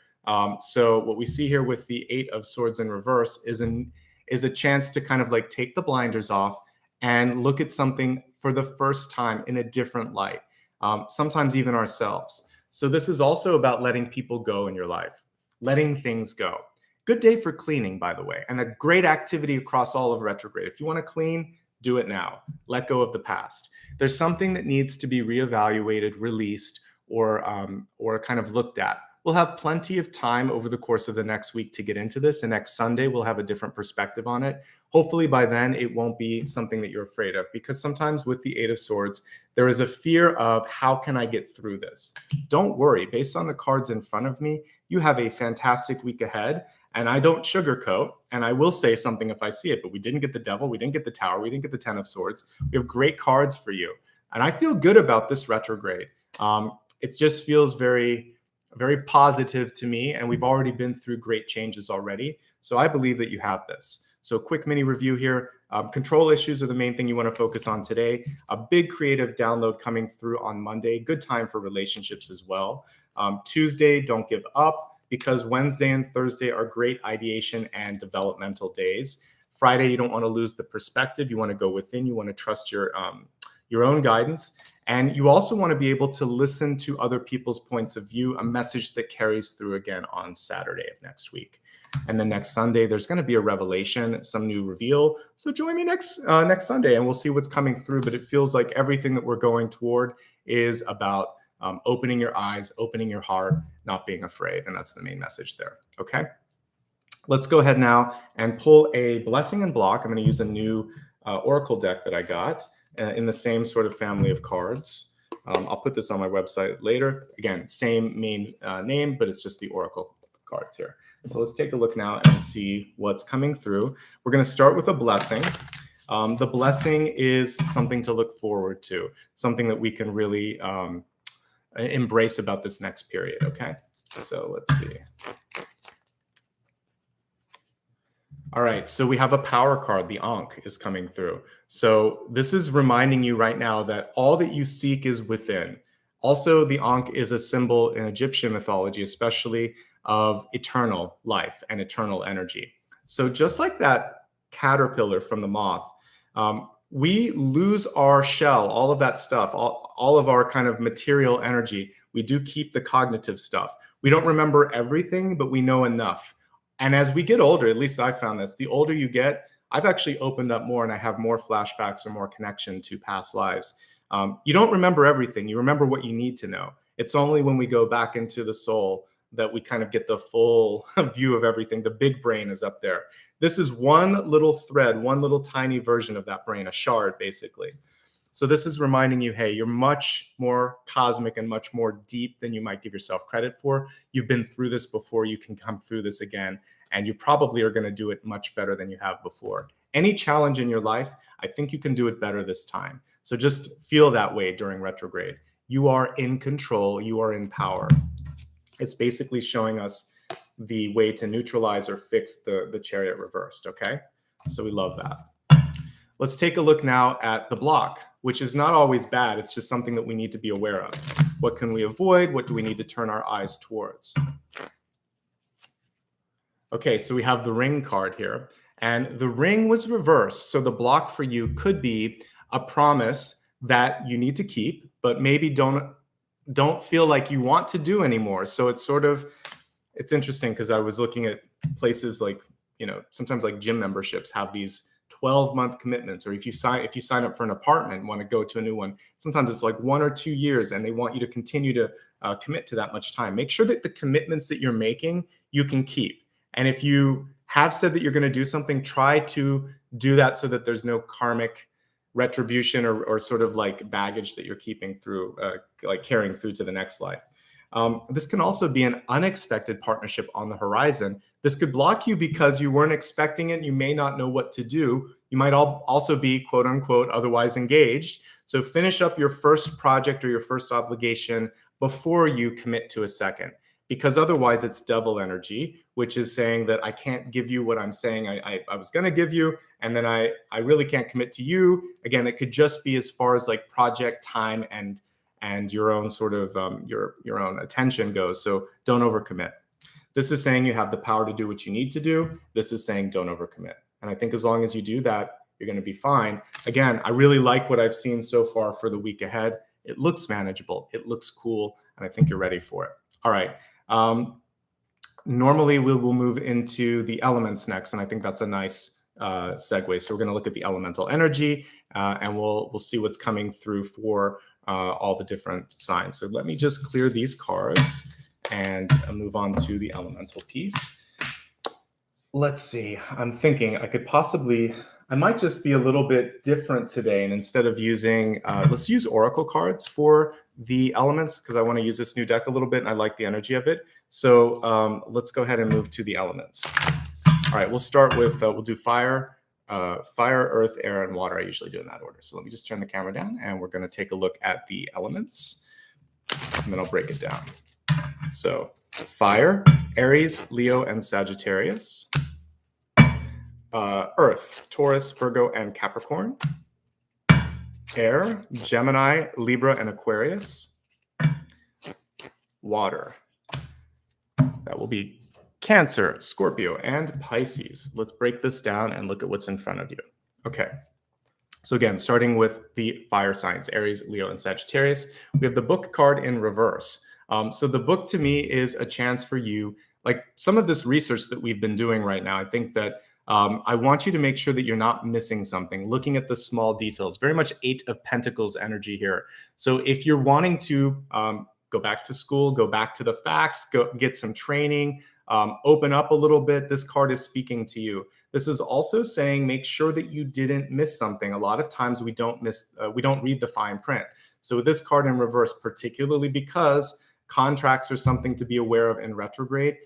So what we see here with the Eight of Swords in reverse is a chance to kind of like take the blinders off and look at something for the first time in a different light, sometimes even ourselves. So this is also about letting people go in your life, letting things go. Good day for cleaning, by the way, and a great activity across all of retrograde. If you want to clean, do it now. Let go of the past. There's something that needs to be reevaluated, released, or kind of looked at. We'll have plenty of time over the course of the next week to get into this, and next Sunday we'll have a different perspective on it. Hopefully by then it won't be something that you're afraid of, because sometimes with the Eight of Swords, there is a fear of how can I get through this? Don't worry, based on the cards in front of me, you have a fantastic week ahead, and I don't sugarcoat, and I will say something if I see it, but we didn't get the Devil, we didn't get the Tower, we didn't get the Ten of Swords. We have great cards for you, and I feel good about this retrograde. It just feels very, very positive to me, and we've already been through great changes already. So I believe that you have this. So quick mini review here. Control issues are the main thing you want to focus on today. A big creative download coming through on Monday. Good time for relationships as well. Tuesday, don't give up, because Wednesday and Thursday are great ideation and developmental days. Friday, you don't want to lose the perspective. You want to go within. You want to trust your own guidance. And you also want to be able to listen to other people's points of view, a message that carries through again on Saturday of next week. And then next Sunday, there's going to be a revelation, some new reveal. So join me next Sunday and we'll see what's coming through. But it feels like everything that we're going toward is about opening your eyes, opening your heart, not being afraid. And that's the main message there. Okay. Let's go ahead now and pull a blessing and block. I'm going to use a new Oracle deck that I got in the same sort of family of cards. I'll put this on my website later. Again, same main name, but it's just the Oracle cards here. So let's take a look now and see what's coming through. We're going to start with a blessing. The blessing is something to look forward to, something that we can really embrace about this next period, okay? So let's see. All right, so we have a power card. The Ankh is coming through. So this is reminding you right now that all that you seek is within. Also, the Ankh is a symbol in Egyptian mythology, especially of eternal life and eternal energy. So just like that caterpillar from the moth, we lose our shell, all of that stuff, all of our kind of material energy. We do keep the cognitive stuff. We don't remember everything, but we know enough. And as we get older, at least I found this, the older you get, I've actually opened up more and I have more flashbacks or more connection to past lives. You don't remember everything. You remember what you need to know. It's only when we go back into the soul that we kind of get the full view of everything. The big brain is up there. This is one little thread, one little tiny version of that brain, a shard, basically. So this is reminding you, hey, you're much more cosmic and much more deep than you might give yourself credit for. You've been through this before. You can come through this again, and you probably are going to do it much better than you have before. Any challenge in your life, I think you can do it better this time. So just feel that way during retrograde. You are in control. You are in power. It's basically showing us the way to neutralize or fix the chariot reversed, okay? So we love that. Let's take a look now at the block, which is not always bad. It's just something that we need to be aware of. What can we avoid? What do we need to turn our eyes towards? Okay, so we have the ring card here, and the ring was reversed. So the block for you could be a promise that you need to keep, but maybe don't feel like you want to do anymore. So it's interesting because I was looking at places like, sometimes like gym memberships have these 12-month commitments, or if you sign up for an apartment and want to go to a new one, sometimes it's like 1 or 2 years and they want you to continue to commit to that much time. Make sure that the commitments that you're making, you can keep. And if you have said that you're going to do something, try to do that so that there's no karmic retribution or sort of like baggage that you're keeping through, like carrying through to the next life. This can also be an unexpected partnership on the horizon. This could block you because you weren't expecting it. You may not know what to do. You might also be, quote unquote, otherwise engaged. So finish up your first project or your first obligation before you commit to a second, because otherwise it's devil energy, which is saying that I can't give you what I'm saying I was going to give you, and then I really can't commit to you. Again, it could just be as far as like project time and your own sort of your own attention goes. So don't overcommit. This is saying you have the power to do what you need to do. This is saying don't overcommit. And I think as long as you do that, you're going to be fine. Again, I really like what I've seen so far for the week ahead. It looks manageable. It looks cool. And I think you're ready for it. All right. Normally we will move into the elements next. And I think that's a nice segue. So we're going to look at the elemental energy and we'll see what's coming through for all the different signs. So let me just clear these cards and move on to the elemental piece. Let's see. I'm thinking I might just be a little bit different today. And instead of using, let's use oracle cards for the elements, because I want to use this new deck a little bit and I like the energy of it. So let's go ahead and move to the elements. All right, we'll start with, we'll do fire, earth, air, and water. I usually do in that order. So let me just turn the camera down and we're going to take a look at the elements and then I'll break it down. So fire, Aries, Leo, and Sagittarius. Earth, Taurus, Virgo, and Capricorn. Air, Gemini, Libra, and Aquarius. Water, that will be Cancer, Scorpio, and Pisces. Let's break this down and look at what's in front of you. Okay. So again, starting with the fire signs, Aries, Leo, and Sagittarius, we have the book card in reverse. So the book to me is a chance for you, like some of this research that we've been doing right now. I think that I want you to make sure that you're not missing something, looking at the small details, very much 8 of Pentacles energy here. So if you're wanting to go back to school, go back to the facts, go get some training, open up a little bit, this card is speaking to you. This is also saying make sure that you didn't miss something. A lot of times we don't read the fine print. So with this card in reverse, particularly because contracts are something to be aware of in retrograde,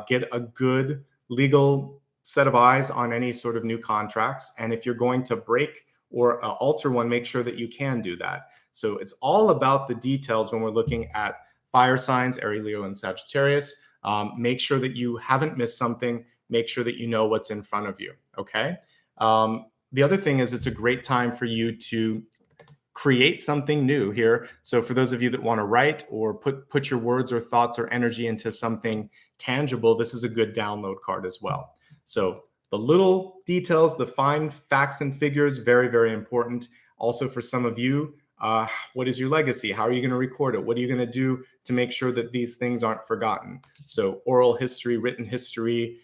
get a good legal set of eyes on any sort of new contracts. And if you're going to break or alter one, make sure that you can do that. So it's all about the details when we're looking at fire signs, Aries, Leo, and Sagittarius. Make sure that you haven't missed something. Make sure that you know what's in front of you, okay? The other thing is it's a great time for you to create something new here. So for those of you that want to write or put your words or thoughts or energy into something tangible, this is a good download card as well. So the little details, the fine facts and figures, very, very important. Also for some of you, what is your legacy? How are you going to record it? What are you going to do to make sure that these things aren't forgotten? So oral history, written history,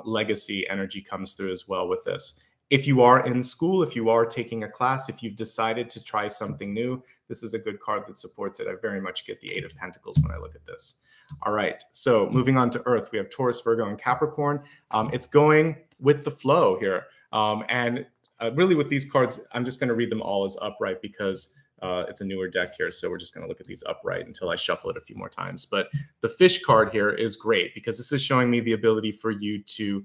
legacy energy comes through as well with this. If you are in school, if you are taking a class, if you've decided to try something new, this is a good card that supports it. I very much get the 8 of Pentacles when I look at this. All right, so moving on to Earth, we have Taurus, Virgo, and Capricorn. It's going with the flow here. And really with these cards, I'm just going to read them all as upright because it's a newer deck here. So we're just going to look at these upright until I shuffle it a few more times. But the fish card here is great because this is showing me the ability for you to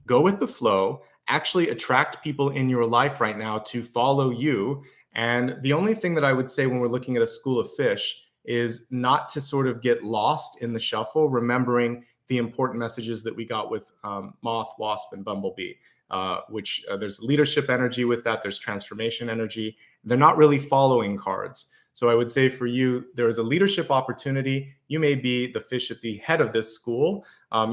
go with the flow, actually attract people in your life right now to follow you. And the only thing that I would say when we're looking at a school of fish is not to sort of get lost in the shuffle, remembering the important messages that we got with moth, wasp, and bumblebee. which there's leadership energy with that. There's transformation energy. They're not really following cards. So I would say for you, there is a leadership opportunity. You may be the fish at the head of this school.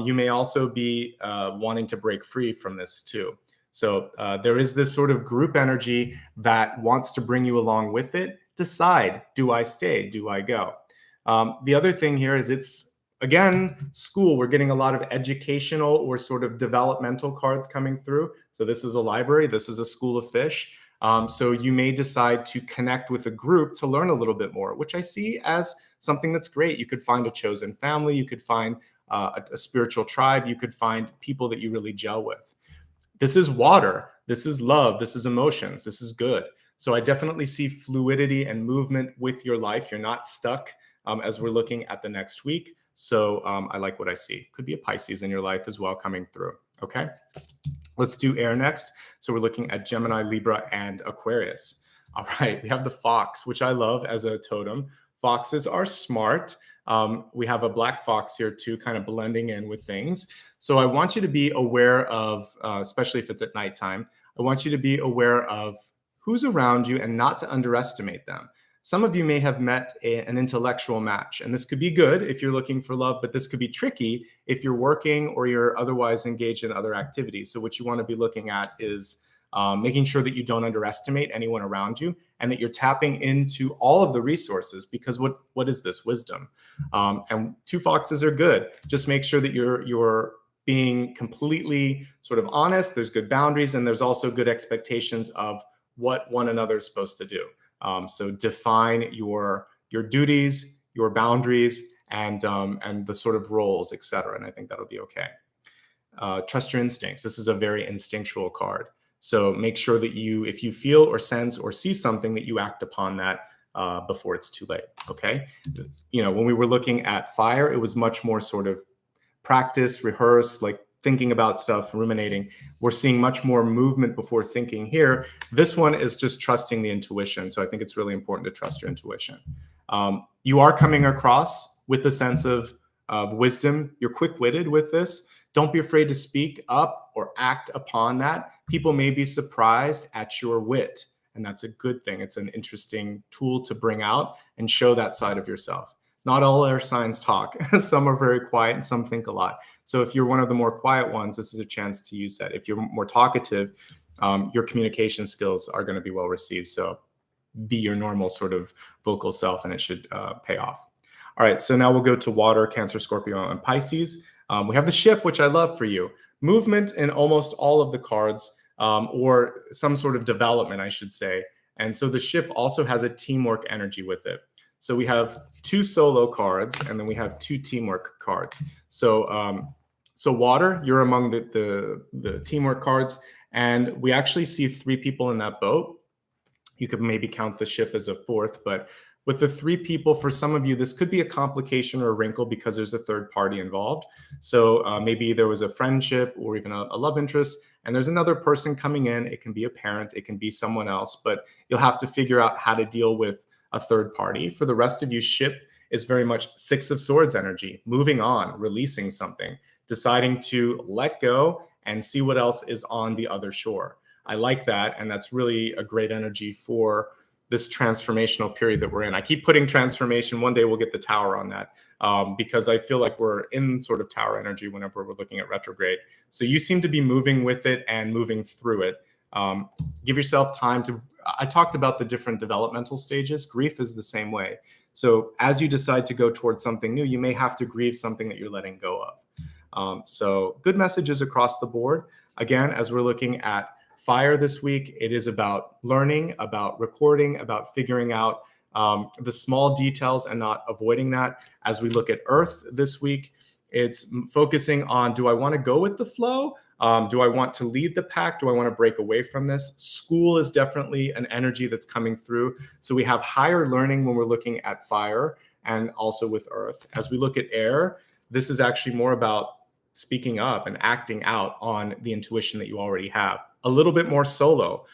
You may also be wanting to break free from this too. So there is this sort of group energy that wants to bring you along with it. Decide, do I stay? Do I go? The other thing here is it's, again, school. We're getting a lot of educational or sort of developmental cards coming through. So this is a library. This is a school of fish. So you may decide to connect with a group to learn a little bit more, which I see as something that's great. You could find a chosen family. You could find a spiritual tribe. You could find people that you really gel with. This is water. This is love. This is emotions. This is good. So I definitely see fluidity and movement with your life. You're not stuck as we're looking at the next week. So I like what I see. Could be a Pisces in your life as well coming through. Okay. Let's do air next. So we're looking at Gemini, Libra, and Aquarius. All right. We have the fox, which I love as a totem. Foxes are smart. We have a black fox here too, kind of blending in with things. So I want you to be aware of, especially if it's at nighttime, I want you to be aware of who's around you and not to underestimate them. Some of you may have met an intellectual match, and this could be good if you're looking for love, but this could be tricky if you're working or you're otherwise engaged in other activities. So what you want to be looking at is making sure that you don't underestimate anyone around you and that you're tapping into all of the resources, because what is this? Wisdom. And two foxes are good. Just make sure that you're being completely sort of honest. There's good boundaries, and there's also good expectations of what one another is supposed to do. So define your duties, your boundaries, and the sort of roles, etc. And I think that'll be okay. Trust your instincts. This is a very instinctual card. So make sure that if you feel or sense or see something, that you act upon that before it's too late. Okay. When we were looking at fire, it was much more sort of practice, rehearse, like thinking about stuff, ruminating. We're seeing much more movement before thinking here. This one is just trusting the intuition. So I think it's really important to trust your intuition. You are coming across with a sense of wisdom. You're quick-witted with this. Don't be afraid to speak up or act upon that. People may be surprised at your wit, and that's a good thing. It's an interesting tool to bring out and show that side of yourself. Not all air signs talk. Some are very quiet and some think a lot. So if you're one of the more quiet ones, this is a chance to use that. If you're more talkative, your communication skills are going to be well received. So be your normal sort of vocal self, and it should pay off. All right, so now we'll go to water, Cancer, Scorpio, and Pisces. We have the ship, which I love for you. Movement in almost all of the cards, or some sort of development, I should say. And so the ship also has a teamwork energy with it. So we have 2 solo cards, and then we have 2 teamwork cards. So water, you're among the teamwork cards, and we actually see 3 people in that boat. You could maybe count the ship as a 4th, but with the 3 people, for some of you, this could be a complication or a wrinkle because there's a third party involved. So maybe there was a friendship or even a love interest, and there's another person coming in. It can be a parent, it can be someone else, but you'll have to figure out how to deal with a third party. For the rest of you, ship is very much 6 of Swords energy, moving on, releasing something, deciding to let go and see what else is on the other shore. I like that, and that's really a great energy for this transformational period that we're in. I keep putting transformation. One day we'll get the tower on that because I feel like we're in sort of tower energy whenever we're looking at retrograde. So you seem to be moving with it and moving through it. Give yourself time to, I talked about the different developmental stages. Grief is the same way. So as you decide to go towards something new, you may have to grieve something that you're letting go of. So good messages across the board. Again, as we're looking at fire this week, it is about learning, about recording, about figuring out the small details and not avoiding that. As we look at earth this week, it's focusing on, do I want to go with the flow? Do I want to lead the pack? Do I want to break away from this? School is definitely an energy that's coming through. So we have higher learning when we're looking at fire and also with earth. As we look at air, this is actually more about speaking up and acting out on the intuition that you already have. A little bit more solo,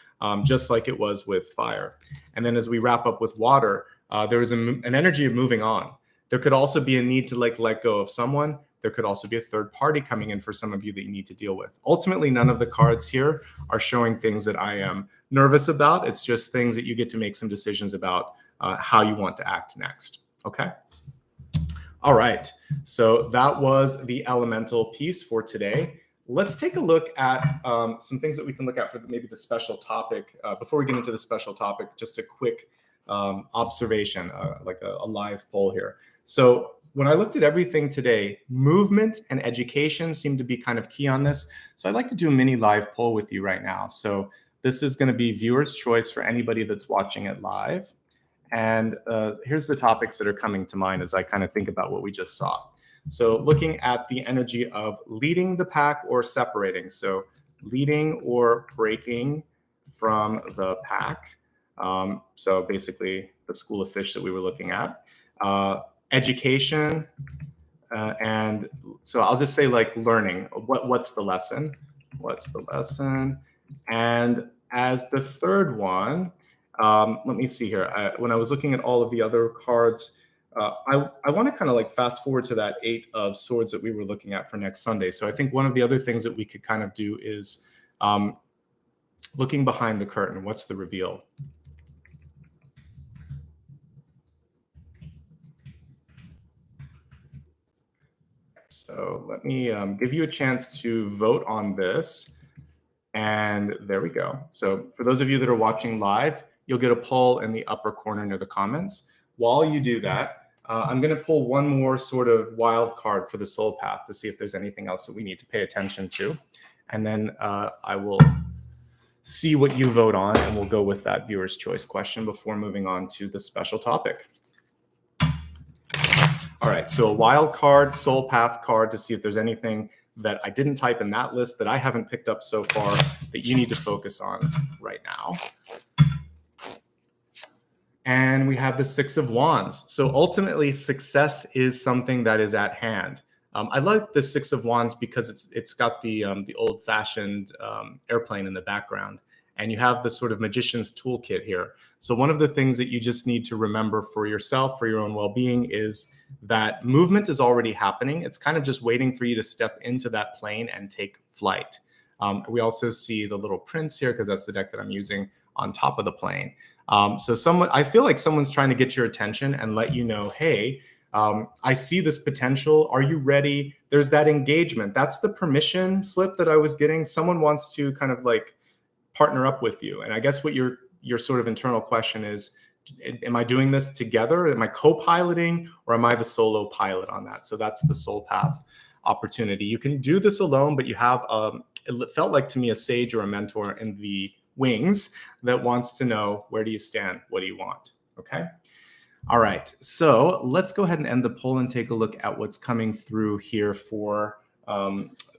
just like it was with fire. And then as we wrap up with water, there is an energy of moving on. There could also be a need to let go of someone, There could also be a third party coming in for some of you that you need to deal with. Ultimately, none of the cards here are showing things that I am nervous about. It's just things that you get to make some decisions about how you want to act next. Okay. All right. So that was the elemental piece for today. Let's take a look at some things that we can look at for maybe the special topic. Before we get into the special topic, just a quick observation, like a live poll here. So when I looked at everything today, movement and education seem to be kind of key on this. So I'd like to do a mini live poll with you right now. So this is going to be viewer's choice for anybody that's watching it live. And here's the topics that are coming to mind as I kind of think about what we just saw. So looking at the energy of leading the pack or separating. So leading or breaking from the pack. So basically the school of fish that we were looking at. Education. And so I'll just say like learning. What's the lesson? What's the lesson? And as the third one, let me see here. When I was looking at all of the other cards, I want to kind of like fast forward to that 8 of Swords that we were looking at for next Sunday. So I think one of the other things that we could kind of do is looking behind the curtain. What's the reveal? So let me give you a chance to vote on this. And there we go. So for those of you that are watching live, you'll get a poll in the upper corner near the comments. While you do that, I'm going to pull one more sort of wild card for the soul path to see if there's anything else that we need to pay attention to. And then I will see what you vote on, and we'll go with that viewer's choice question before moving on to the special topic. All right, so a wild card, soul path card to see if there's anything that I didn't type in that list that I haven't picked up so far that you need to focus on right now. And we have the 6 of Wands. So ultimately, success is something that is at hand. I like the 6 of Wands because it's got the old-fashioned airplane in the background, and you have the sort of magician's toolkit here. So one of the things that you just need to remember for yourself, for your own well-being, is that movement is already happening. It's kind of just waiting for you to step into that plane and take flight. We also see the little prince here because that's the deck that I'm using on top of the plane. So I feel like someone's trying to get your attention and let you know, hey, I see this potential. Are you ready? There's that engagement. That's the permission slip that I was getting. Someone wants to kind of like partner up with you. And I guess what your sort of internal question is, am I doing this together? Am I co-piloting, or am I the solo pilot on that? So that's the soul path opportunity. You can do this alone, but you have, it felt like to me, a sage or a mentor in the wings that wants to know, where do you stand? What do you want? Okay. All right. So let's go ahead and end the poll and take a look at what's coming through here for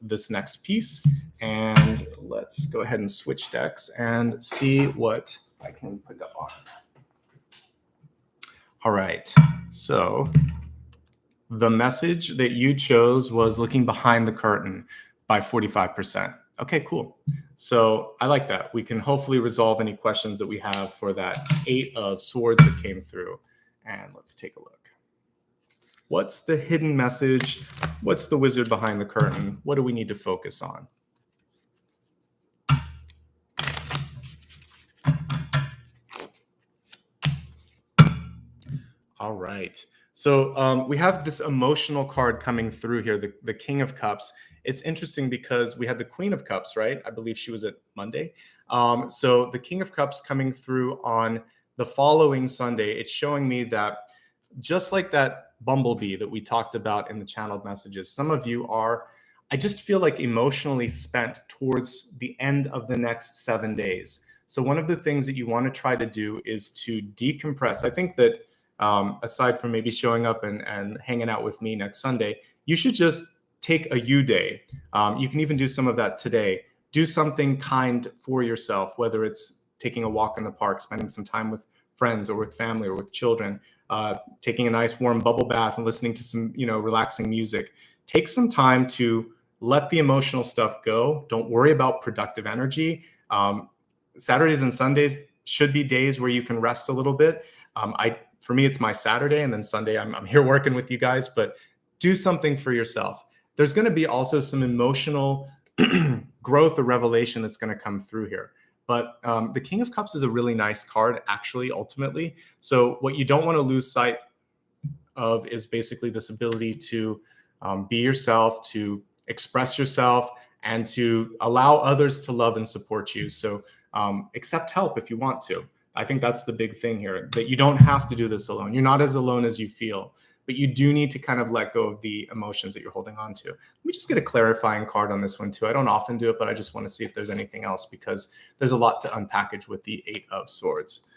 this next piece. And let's go ahead and switch decks and see what I can pick up on. All right. So the message that you chose was looking behind the curtain by 45%. Okay, cool. So I like that. We can hopefully resolve any questions that we have for that 8 of Swords that came through. And let's take a look. What's the hidden message? What's the wizard behind the curtain? What do we need to focus on? All right. So we have this emotional card coming through here, the King of Cups. It's interesting because we had the Queen of Cups, right? I believe she was at Monday. So the King of Cups coming through on the following Sunday, it's showing me that just like that bumblebee that we talked about in the channeled messages, some of you are, I just feel like emotionally spent towards the end of the next 7 days. So one of the things that you want to try to do is to decompress. I think that aside from maybe showing up and hanging out with me next Sunday, you should just take a you day. You can even do some of that today. Do something kind for yourself, whether it's taking a walk in the park, spending some time with friends or with family or with children, taking a nice warm bubble bath and listening to some, relaxing music. Take some time to let the emotional stuff go. Don't worry about productive energy. Saturdays and Sundays should be days where you can rest a little bit. For me, it's my Saturday, and then Sunday I'm here working with you guys, but do something for yourself. there's going to be also some emotional growth or revelation that's going to come through here. But the King of Cups is a really nice card, actually, ultimately. So what you don't want to lose sight of is basically this ability to be yourself, to express yourself, and to allow others to love and support you. So accept help if you want to. I think that's the big thing here, that you don't have to do this alone. You're not as alone as you feel, but you do need to kind of let go of the emotions that you're holding on to. Let me just get a clarifying card on this one too. I don't often do it, but I just want to see if there's anything else, because there's a lot to unpackage with the Eight of Swords.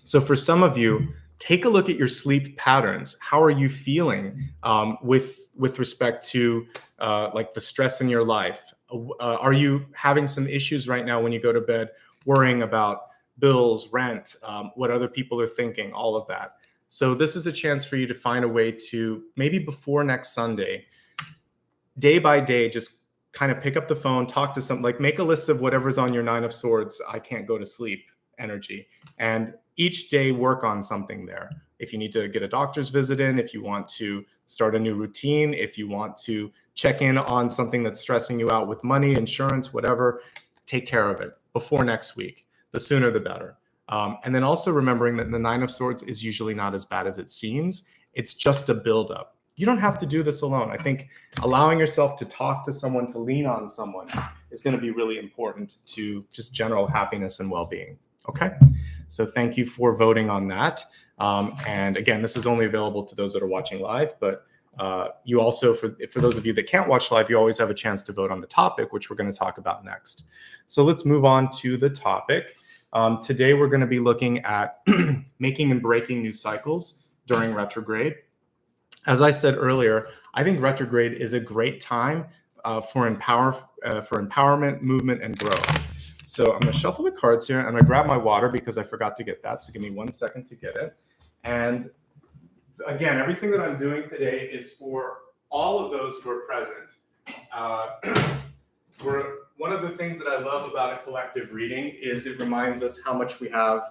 So for some of you, take a look at your sleep patterns. How are you feeling with respect to like the stress in your life? Are you having some issues right now when you go to bed, worrying about bills, rent, what other people are thinking, all of that? So this is a chance for you to find a way to, maybe before next Sunday, day by day, just kind of pick up the phone, talk to some, like make a list of whatever's on your Nine of Swords, I can't go to sleep energy. And each day work on something there. If you need to get a doctor's visit in, if you want to start a new routine, if you want to check in on something that's stressing you out with money, insurance, whatever, take care of it before next week. The sooner the better. And then also remembering that the Nine of Swords is usually not as bad as it seems. It's just a buildup. You don't have to do this alone. I think allowing yourself to talk to someone, to lean on someone, is going to be really important to just general happiness and well-being. Okay, so thank you for voting on that. And again, this is only available to those that are watching live, but you also, for those of you that can't watch live, you always have a chance to vote on the topic, which we're going to talk about next. So let's move on to the topic. Today, we're going to be looking at making and breaking new cycles during retrograde. As I said earlier, I think retrograde is a great time for empowerment, movement, and growth. So I'm going to shuffle the cards here. I'm going to grab my water because I forgot to get that. So give me 1 second to get it. And again, everything that I'm doing today is for all of those who are present. One of the things that I love about a collective reading is it reminds us how much we have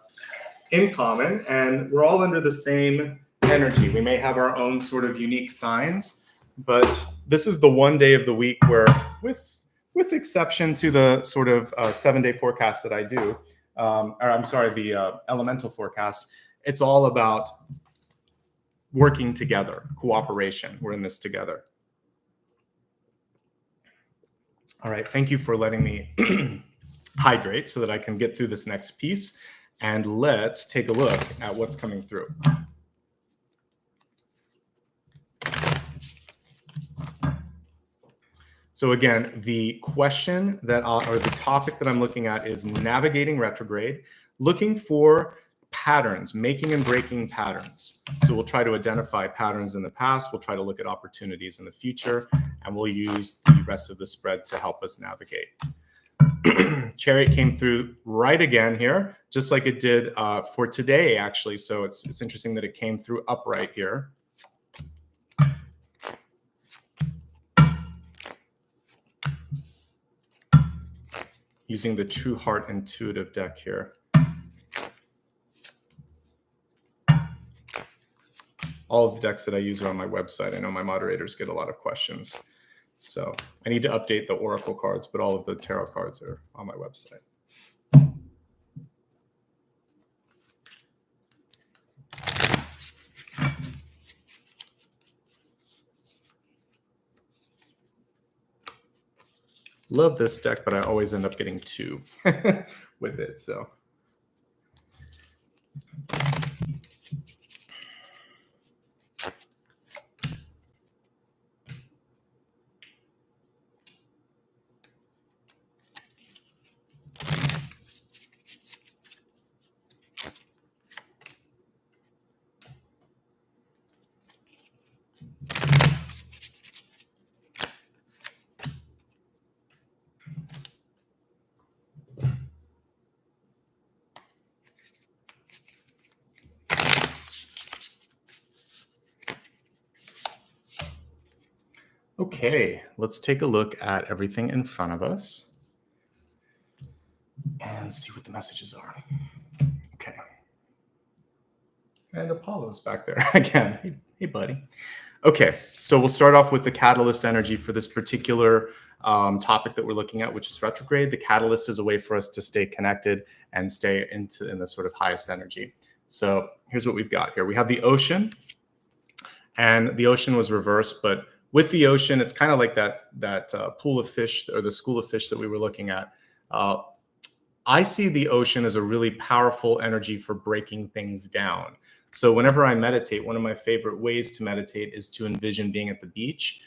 in common, and we're all under the same energy. We may have our own sort of unique signs, but this is the one day of the week where, with exception to the sort of 7-day forecast that I do, the elemental forecast, it's all about working together, cooperation. We're in this together. All right, thank you for letting me hydrate so that I can get through this next piece. And let's take a look at what's coming through. So again, the question or the topic that I'm looking at is navigating retrograde, looking for patterns, making and breaking patterns. So we'll try to identify patterns in the past. We'll try to look at opportunities in the future, and we'll use the rest of the spread to help us navigate. Chariot came through right again here, just like it did for today, actually. So it's interesting that it came through upright here. Using the True Heart Intuitive deck here. All of the decks that I use are on my website. I know my moderators get a lot of questions. So I need to update the Oracle cards, but all of the tarot cards are on my website. Love this deck, but I always end up getting two with it. So. Okay, let's take a look at everything in front of us and see what the messages are. Okay. And Apollo's back there again. Hey buddy. Okay, so we'll start off with the catalyst energy for this particular topic that we're looking at, which is retrograde. The catalyst is a way for us to stay connected and stay in the sort of highest energy. So here's what we've got here. We have the ocean, and the ocean was reversed, but with the ocean, it's kind of like that pool of fish, or the school of fish that we were looking at. I see the ocean as a really powerful energy for breaking things down. So whenever I meditate, one of my favorite ways to meditate is to envision being at the beach.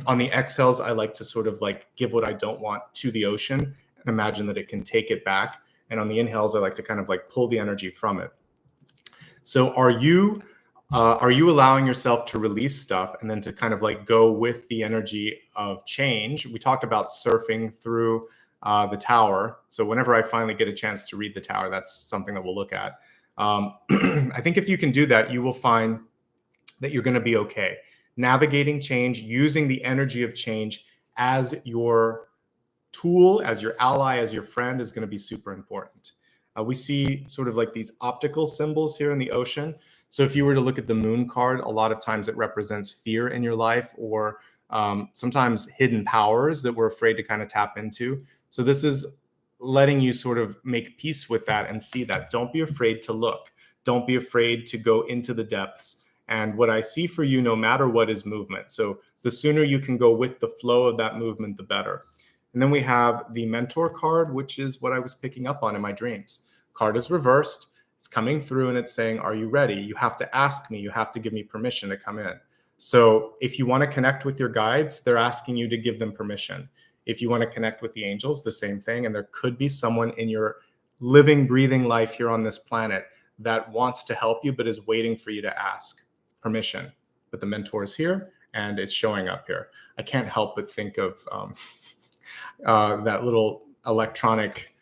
On the exhales, I like to sort of like give what I don't want to the ocean and imagine that it can take it back. And on the inhales, I like to kind of like pull the energy from it. So are you allowing yourself to release stuff and then to kind of like go with the energy of change? We talked about surfing through the tower. So whenever I finally get a chance to read the tower, that's something that we'll look at. I think if you can do that, you will find that you're going to be okay. Navigating change, using the energy of change as your tool, as your ally, as your friend is going to be super important. We see sort of like these optical symbols here in the ocean. So if you were to look at the moon card, a lot of times it represents fear in your life, or sometimes hidden powers that we're afraid to kind of tap into. So this is letting you sort of make peace with that and see that. Don't be afraid to look. Don't be afraid to go into the depths. And what I see for you, no matter what, is movement. So the sooner you can go with the flow of that movement, the better. And then we have the mentor card, which is what I was picking up on in my dreams. Card is reversed. It's coming through and it's saying, are you ready? You have to ask me. You have to give me permission to come in. So if you want to connect with your guides, they're asking you to give them permission. If you want to connect with the angels, the same thing. And there could be someone in your living, breathing life here on this planet that wants to help you, but is waiting for you to ask permission. But the mentor is here and it's showing up here. I can't help but think of that little electronic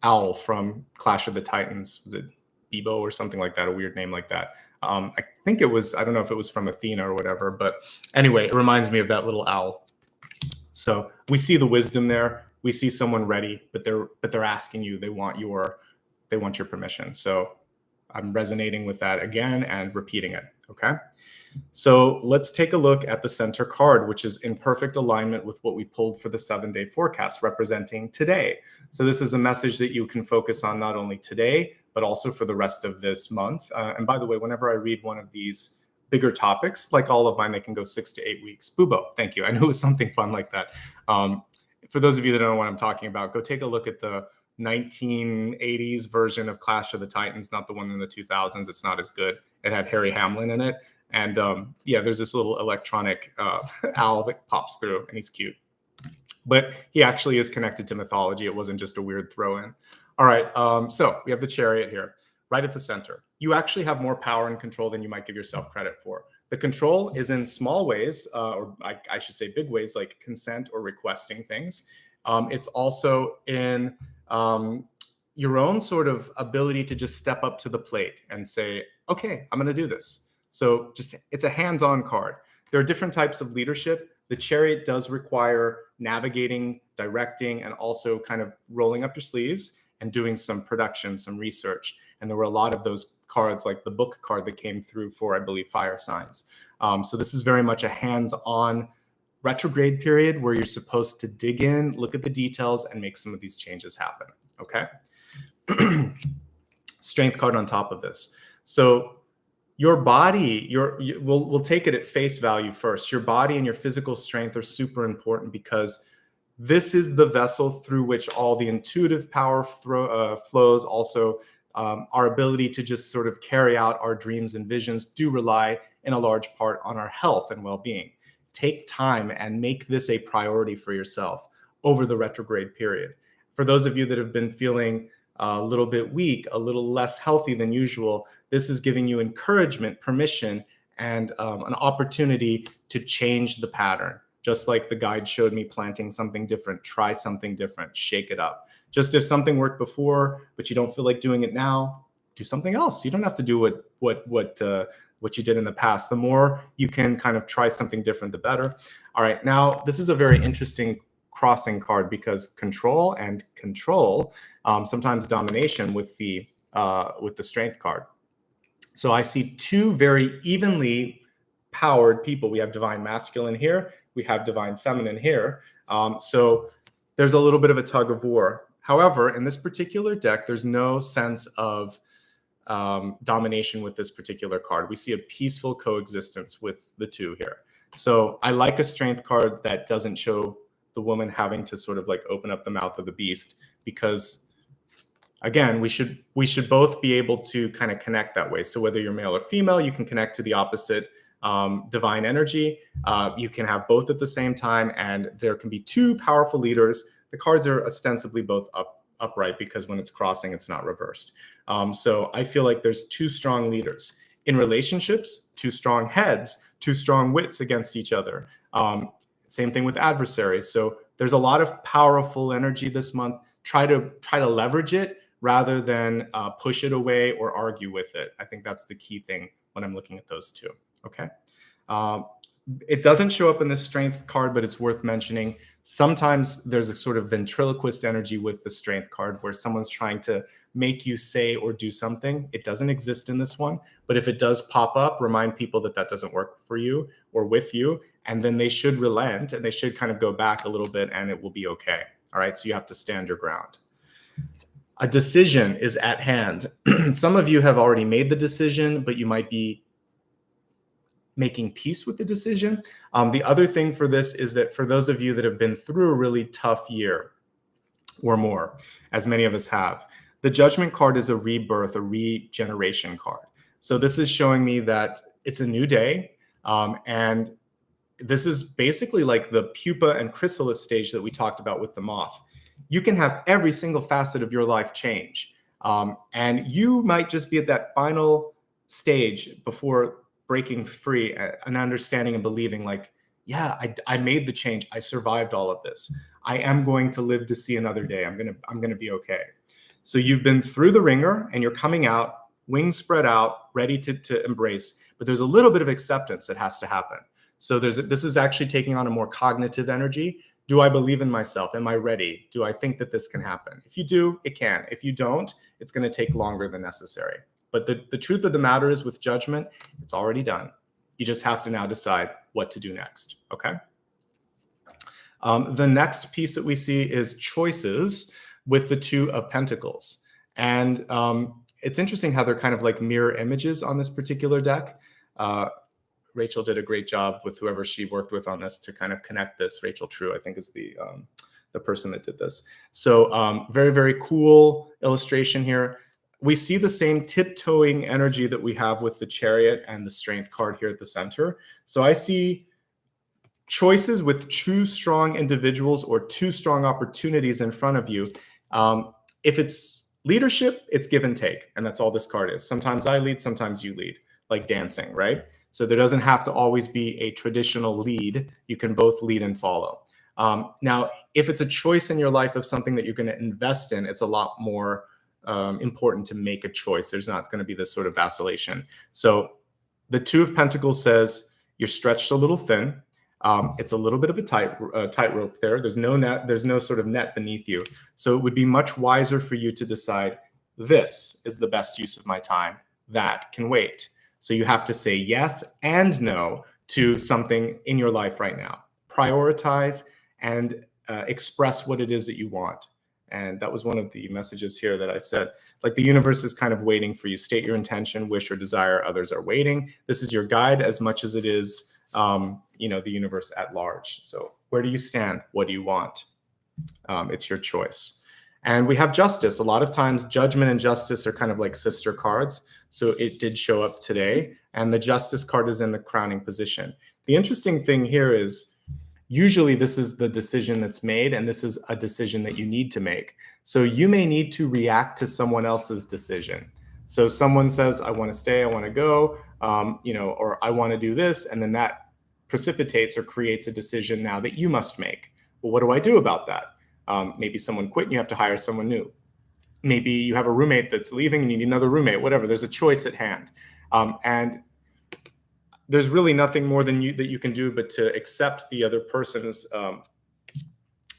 owl from Clash of the Titans. Was it Bebo or something like that? A weird name like that. I think it was, I don't know if it was from Athena or whatever, but anyway, it reminds me of that little owl. So we see the wisdom there. We see someone ready, but they're asking you, they want your permission. So I'm resonating with that again and repeating it. Okay. So let's take a look at the center card, which is in perfect alignment with what we pulled for the 7-day forecast, representing today. So this is a message that you can focus on not only today, but also for the rest of this month. And by the way, whenever I read one of these bigger topics, like all of mine, they can go 6 to 8 weeks. Bubo, thank you. I knew it was something fun like that. For those of you that don't know what I'm talking about, go take a look at the 1980s version of Clash of the Titans, not the one in the 2000s. It's not as good. It had Harry Hamlin in it. And yeah, there's this little electronic owl that pops through, and he's cute. But he actually is connected to mythology. It wasn't just a weird throw in. All right, so we have the Chariot here, right at the center. You actually have more power and control than you might give yourself credit for. The control is in small ways, or I should say big ways, like consent or requesting things. It's also in your own sort of ability to just step up to the plate and say, okay, I'm going to do this. So it's a hands-on card. There are different types of leadership. The Chariot does require navigating, directing, and also kind of rolling up your sleeves and doing some production, some research. And there were a lot of those cards, like the book card that came through for, I believe, fire signs. So this is very much a hands-on retrograde period where you're supposed to dig in, look at the details, and make some of these changes happen. Okay. Strength card on top of this. So your body, we'll take it at face value first. Your body and your physical strength are super important because this is the vessel through which all the intuitive power flows. Also, our ability to just sort of carry out our dreams and visions do rely in a large part on our health and well-being. Take time and make this a priority for yourself over the retrograde period. For those of you that have been feeling a little bit weak, a little less healthy than usual, this is giving you encouragement, permission, and an opportunity to change the pattern. Just like the guide showed me, planting something different, try something different, shake it up. Just if something worked before, but you don't feel like doing it now, do something else. You don't have to do what you did in the past. The more you can kind of try something different, the better. All right, now this is a very interesting crossing card because control and control, sometimes domination with the strength card. So I see two very evenly powered people. We have divine masculine here. We have divine feminine here. So there's a little bit of a tug of war. However, in this particular deck, there's no sense of domination with this particular card. We see a peaceful coexistence with the two here. So I like a strength card that doesn't show the woman having to sort of like open up the mouth of the beast, because again, we should both be able to kind of connect that way. So whether you're male or female, you can connect to the opposite divine energy. You can have both at the same time, and there can be two powerful leaders. The cards are ostensibly both upright because when it's crossing, it's not reversed. So I feel like there's two strong leaders. In relationships, two strong heads, two strong wits against each other. Same thing with adversaries. So there's a lot of powerful energy this month. Try to leverage it rather than push it away or argue with it. I think that's the key thing when I'm looking at those two. Okay. It doesn't show up in this strength card, but it's worth mentioning. Sometimes there's a sort of ventriloquist energy with the strength card where someone's trying to make you say or do something. It doesn't exist in this one, but if it does pop up, remind people that that doesn't work for you or with you, and then they should relent and they should kind of go back a little bit and it will be okay. All right, so you have to stand your ground. A decision is at hand. Some of you have already made the decision, but you might be making peace with the decision. The other thing for this is that for those of you that have been through a really tough year or more, as many of us have, the Judgment card is a rebirth, a regeneration card. So this is showing me that it's a new day. And this is basically like the pupa and chrysalis stage that we talked about with the moth. You can have every single facet of your life change. And you might just be at that final stage before breaking free, an understanding and believing like, yeah, I made the change. I survived all of this. I am going to live to see another day. I'm gonna be okay. So you've been through the ringer and you're coming out, wings spread out, ready to embrace. But there's a little bit of acceptance that has to happen. So this is actually taking on a more cognitive energy. Do I believe in myself? Am I ready? Do I think that this can happen? If you do, it can. If you don't, it's going to take longer than necessary. But the truth of the matter is with Judgment, it's already done. You just have to now decide what to do next, okay? The next piece that we see is choices with the Two of Pentacles. And it's interesting how they're kind of like mirror images on this particular deck. Rachel did a great job with whoever she worked with on this to kind of connect this. Rachel True, I think, is the person that did this. So very, very cool illustration here. We see the same tiptoeing energy that we have with the Chariot and the Strength card here at the center. So I see choices with two strong individuals or two strong opportunities in front of you. If it's leadership, it's give and take. And that's all this card is. Sometimes I lead, sometimes you lead, like dancing, right? So there doesn't have to always be a traditional lead. You can both lead and follow. Now, if it's a choice in your life of something that you're going to invest in, it's a lot more important to make a choice. There's not going to be this sort of vacillation. So the Two of Pentacles says you're stretched a little thin. It's a little bit of a tightrope there. There's no net. There's no sort of net beneath you. So it would be much wiser for you to decide this is the best use of my time. That can wait. So you have to say yes and no to something in your life right now. Prioritize and express what it is that you want. And that was one of the messages here that I said, like the universe is kind of waiting for you. State your intention, wish or desire. Others are waiting. This is your guide as much as it is, the universe at large. So where do you stand? What do you want? It's your choice. And we have Justice. A lot of times Judgment and Justice are kind of like sister cards. So it did show up today. And the Justice card is in the crowning position. The interesting thing here is usually this is the decision that's made, and this is a decision that you need to make. So you may need to react to someone else's decision. So someone says, I want to stay, I want to go, or I want to do this. And then that precipitates or creates a decision now that you must make. Well, what do I do about that? Maybe someone quit and you have to hire someone new. Maybe you have a roommate that's leaving and you need another roommate, whatever. There's a choice at hand. And there's really nothing more than that you can do but to accept the other person's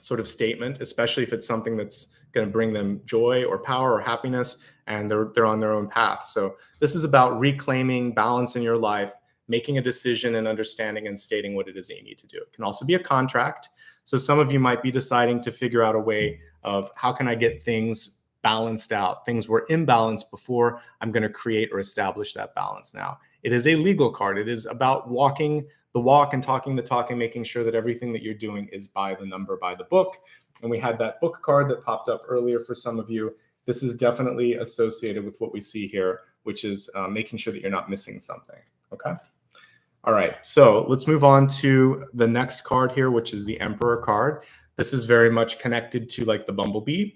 sort of statement, especially if it's something that's going to bring them joy or power or happiness, and they're on their own path. So this is about reclaiming balance in your life, making a decision and understanding and stating what it is that you need to do. It can also be a contract. So some of you might be deciding to figure out a way of how can I get things balanced out. Things were imbalanced before. I'm going to create or establish that balance now. It is a legal card. It is about walking the walk and talking the talk and making sure that everything that you're doing is by the number, by the book. And we had that book card that popped up earlier for some of you. This is definitely associated with what we see here, which is making sure that you're not missing something. Okay. All right. So let's move on to the next card here, which is the Emperor card. This is very much connected to like the bumblebee.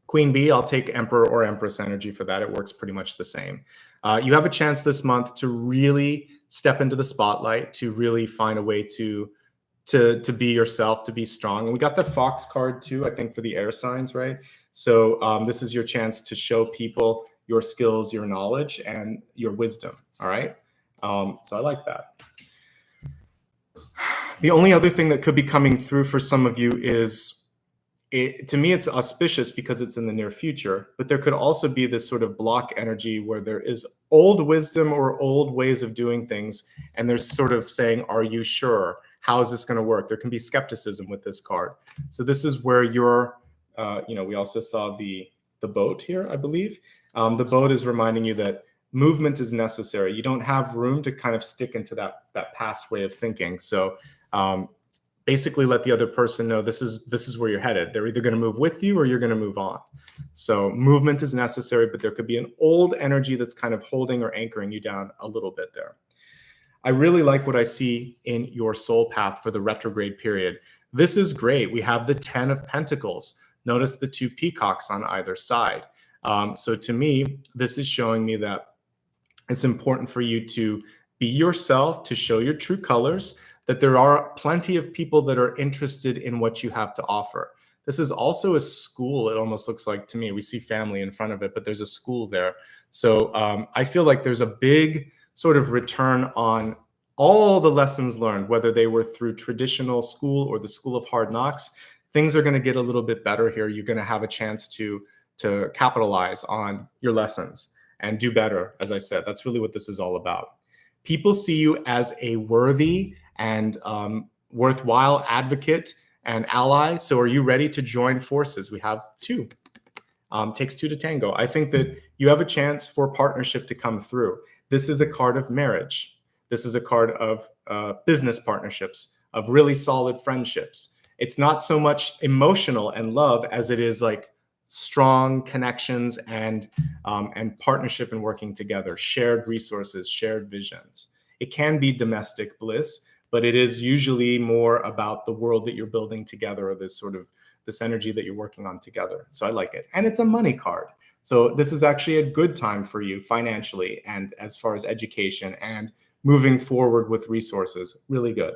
Queen bee, I'll take Emperor or Empress energy for that. It works pretty much the same. You have a chance this month to really step into the spotlight, to really find a way to be yourself, to be strong. And we got the Fox card too, I think, for the air signs, right? So this is your chance to show people your skills, your knowledge, and your wisdom. All right. So I like that. The only other thing that could be coming through for some of you is, to me, it's auspicious because it's in the near future, but there could also be this sort of block energy where there is old wisdom or old ways of doing things. And there's sort of saying, are you sure? How is this going to work? There can be skepticism with this card. So this is where you're, we also saw the boat here, I believe. The boat is reminding you that movement is necessary. You don't have room to kind of stick into that past way of thinking. So basically let the other person know this is where you're headed. They're either going to move with you or you're going to move on. So movement is necessary, but there could be an old energy that's kind of holding or anchoring you down a little bit there. I really like what I see in your soul path for the retrograde period. This is great. We have the 10 of Pentacles. Notice the 2 peacocks on either side. So to me, this is showing me that it's important for you to be yourself, to show your true colors, that there are plenty of people that are interested in what you have to offer. This is also a school, it almost looks like to me. We see family in front of it, but there's a school there. So I feel like there's a big sort of return on all the lessons learned, whether they were through traditional school or the school of hard knocks. Things are going to get a little bit better here. You're going to have a chance to capitalize on your lessons and do better. As I said, that's really what this is all about. People see you as a worthy and worthwhile advocate and ally. So are you ready to join forces? We have 2. Takes 2 to tango. I think that you have a chance for partnership to come through. This is a card of marriage. This is a card of business partnerships, of really solid friendships. It's not so much emotional and love as it is like strong connections and partnership and working together, shared resources, shared visions. It can be domestic bliss, but it is usually more about the world that you're building together, or this energy that you're working on together. So I like it. And it's a money card. So this is actually a good time for you financially and as far as education and moving forward with resources. Really good.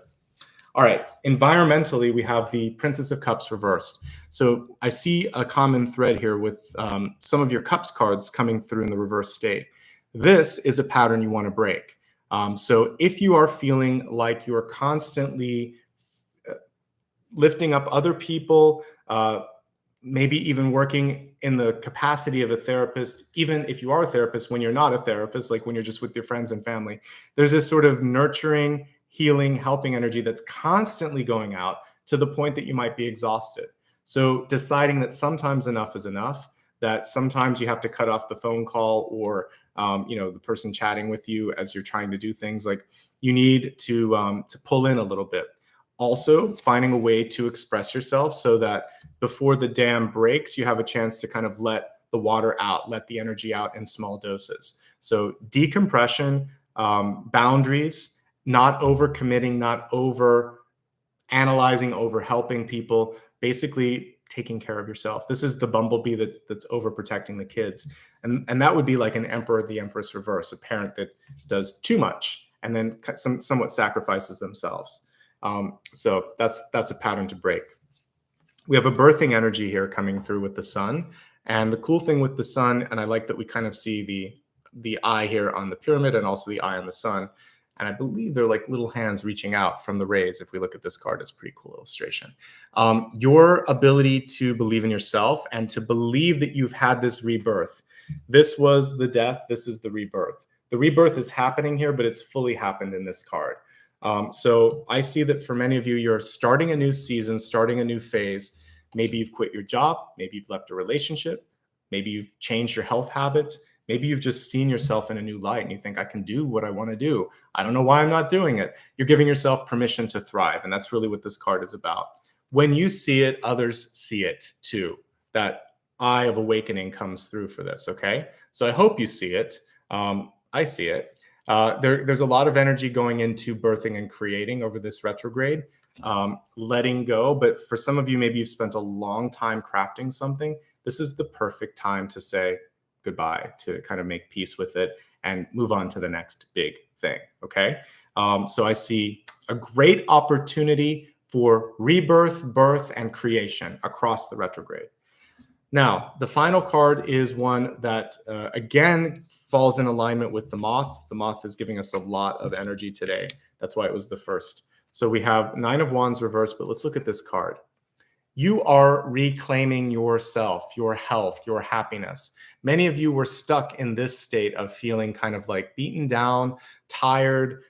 All right, environmentally, we have the Princess of Cups reversed. So I see a common thread here with some of your Cups cards coming through in the reverse state. This is a pattern you want to break. So if you are feeling like you are constantly lifting up other people, maybe even working in the capacity of a therapist, even if you are a therapist when you're not a therapist, like when you're just with your friends and family, there's this sort of nurturing, healing, helping energy that's constantly going out to the point that you might be exhausted. So deciding that sometimes enough is enough, that sometimes you have to cut off the phone call or the person chatting with you as you're trying to do things, like you need to pull in a little bit. Also, finding a way to express yourself so that before the dam breaks, you have a chance to kind of let the water out, let the energy out in small doses. So decompression, boundaries, not over committing, not over analyzing, over helping people, basically taking care of yourself. This is the bumblebee that's overprotecting the kids. And that would be like an emperor, the empress reverse, a parent that does too much and then somewhat sacrifices themselves. So that's a pattern to break. We have a birthing energy here coming through with the sun. And the cool thing with the sun, and I like that we kind of see the eye here on the pyramid and also the eye on the sun. And I believe they're like little hands reaching out from the rays. If we look at this card, it's a pretty cool illustration. Your ability to believe in yourself and to believe that you've had this rebirth. This was the death. This is the rebirth. The rebirth is happening here, but it's fully happened in this card. So I see that for many of you, you're starting a new season, starting a new phase. Maybe you've quit your job. Maybe you've left a relationship. Maybe you've changed your health habits. Maybe you've just seen yourself in a new light and you think, I can do what I want to do. I don't know why I'm not doing it. You're giving yourself permission to thrive. And that's really what this card is about. When you see it, others see it too. That eye of awakening comes through for this, okay? So I hope you see it. I see it. There's a lot of energy going into birthing and creating over this retrograde, letting go. But for some of you, maybe you've spent a long time crafting something. This is the perfect time to say goodbye, to kind of make peace with it and move on to the next big thing, okay? So I see a great opportunity for rebirth, birth, and creation across the retrograde. Now, the final card is one that, again, falls in alignment with the moth. The moth is giving us a lot of energy today. That's why it was the first. So we have 9 of Wands reversed, but let's look at this card. You are reclaiming yourself, your health, your happiness. Many of you were stuck in this state of feeling kind of like beaten down, tired,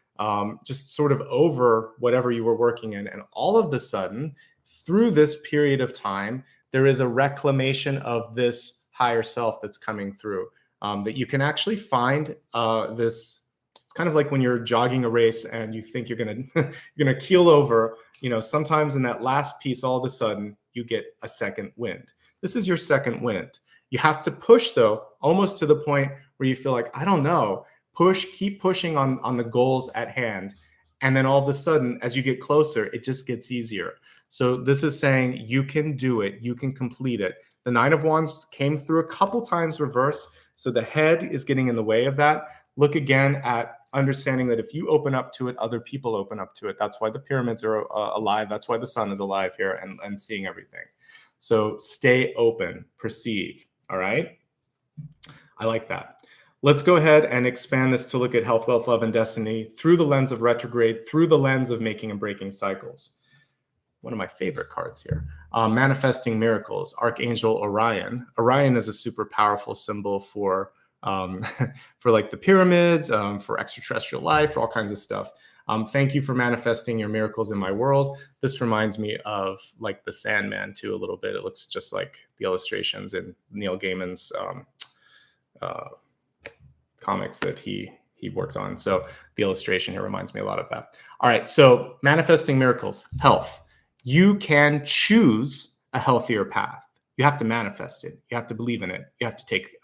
just sort of over whatever you were working in. And all of a sudden, through this period of time, there is a reclamation of this higher self that's coming through, that you can actually find this. It's kind of like when you're jogging a race and you think you're gonna keel over. You know, sometimes in that last piece, all of a sudden you get a second wind. This is your second wind. You have to push though, almost to the point where you feel like, I don't know, push, keep pushing on the goals at hand. And then all of a sudden, as you get closer, it just gets easier. So this is saying you can do it. You can complete it. The 9 of Wands came through a couple times reverse. So the head is getting in the way of that. Look again at understanding that if you open up to it, other people open up to it. That's why the pyramids are alive. That's why the sun is alive here and seeing everything. So stay open, perceive. All right. I like that. Let's go ahead and expand this to look at health, wealth, love, and destiny through the lens of retrograde, through the lens of making and breaking cycles. One of my favorite cards here. Manifesting miracles, Archangel Orion. Orion is a super powerful symbol for like the pyramids, for extraterrestrial life, for all kinds of stuff. Thank you for manifesting your miracles in my world. This reminds me of like the Sandman too, a little bit. It looks just like the illustrations in Neil Gaiman's comics that he worked on. So the illustration here reminds me a lot of that. All right, so manifesting miracles, health. You can choose a healthier path. You have to manifest it. You have to believe in it. You have to take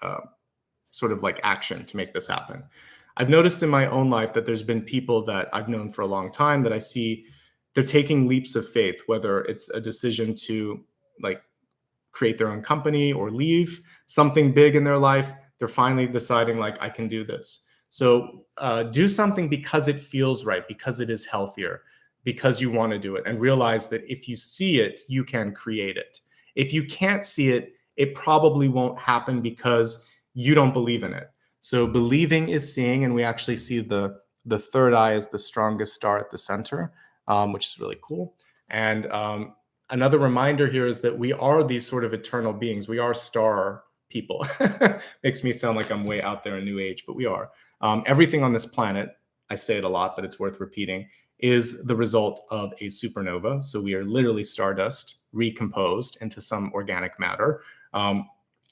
sort of like action to make this happen. I've noticed in my own life that there's been people that I've known for a long time that I see they're taking leaps of faith, whether it's a decision to like create their own company or leave something big in their life. They're finally deciding like, I can do this. So do something because it feels right, because it is healthier, because you want to do it, and realize that if you see it, you can create it. If you can't see it, it probably won't happen because you don't believe in it. So believing is seeing, and we actually see the third eye is the strongest star at the center, which is really cool. And another reminder here is that we are these sort of eternal beings. We are star people. Makes me sound like I'm way out there in New Age, but we are. Everything on this planet, I say it a lot, but it's worth repeating, is the result of a supernova. So we are literally stardust recomposed into some organic matter.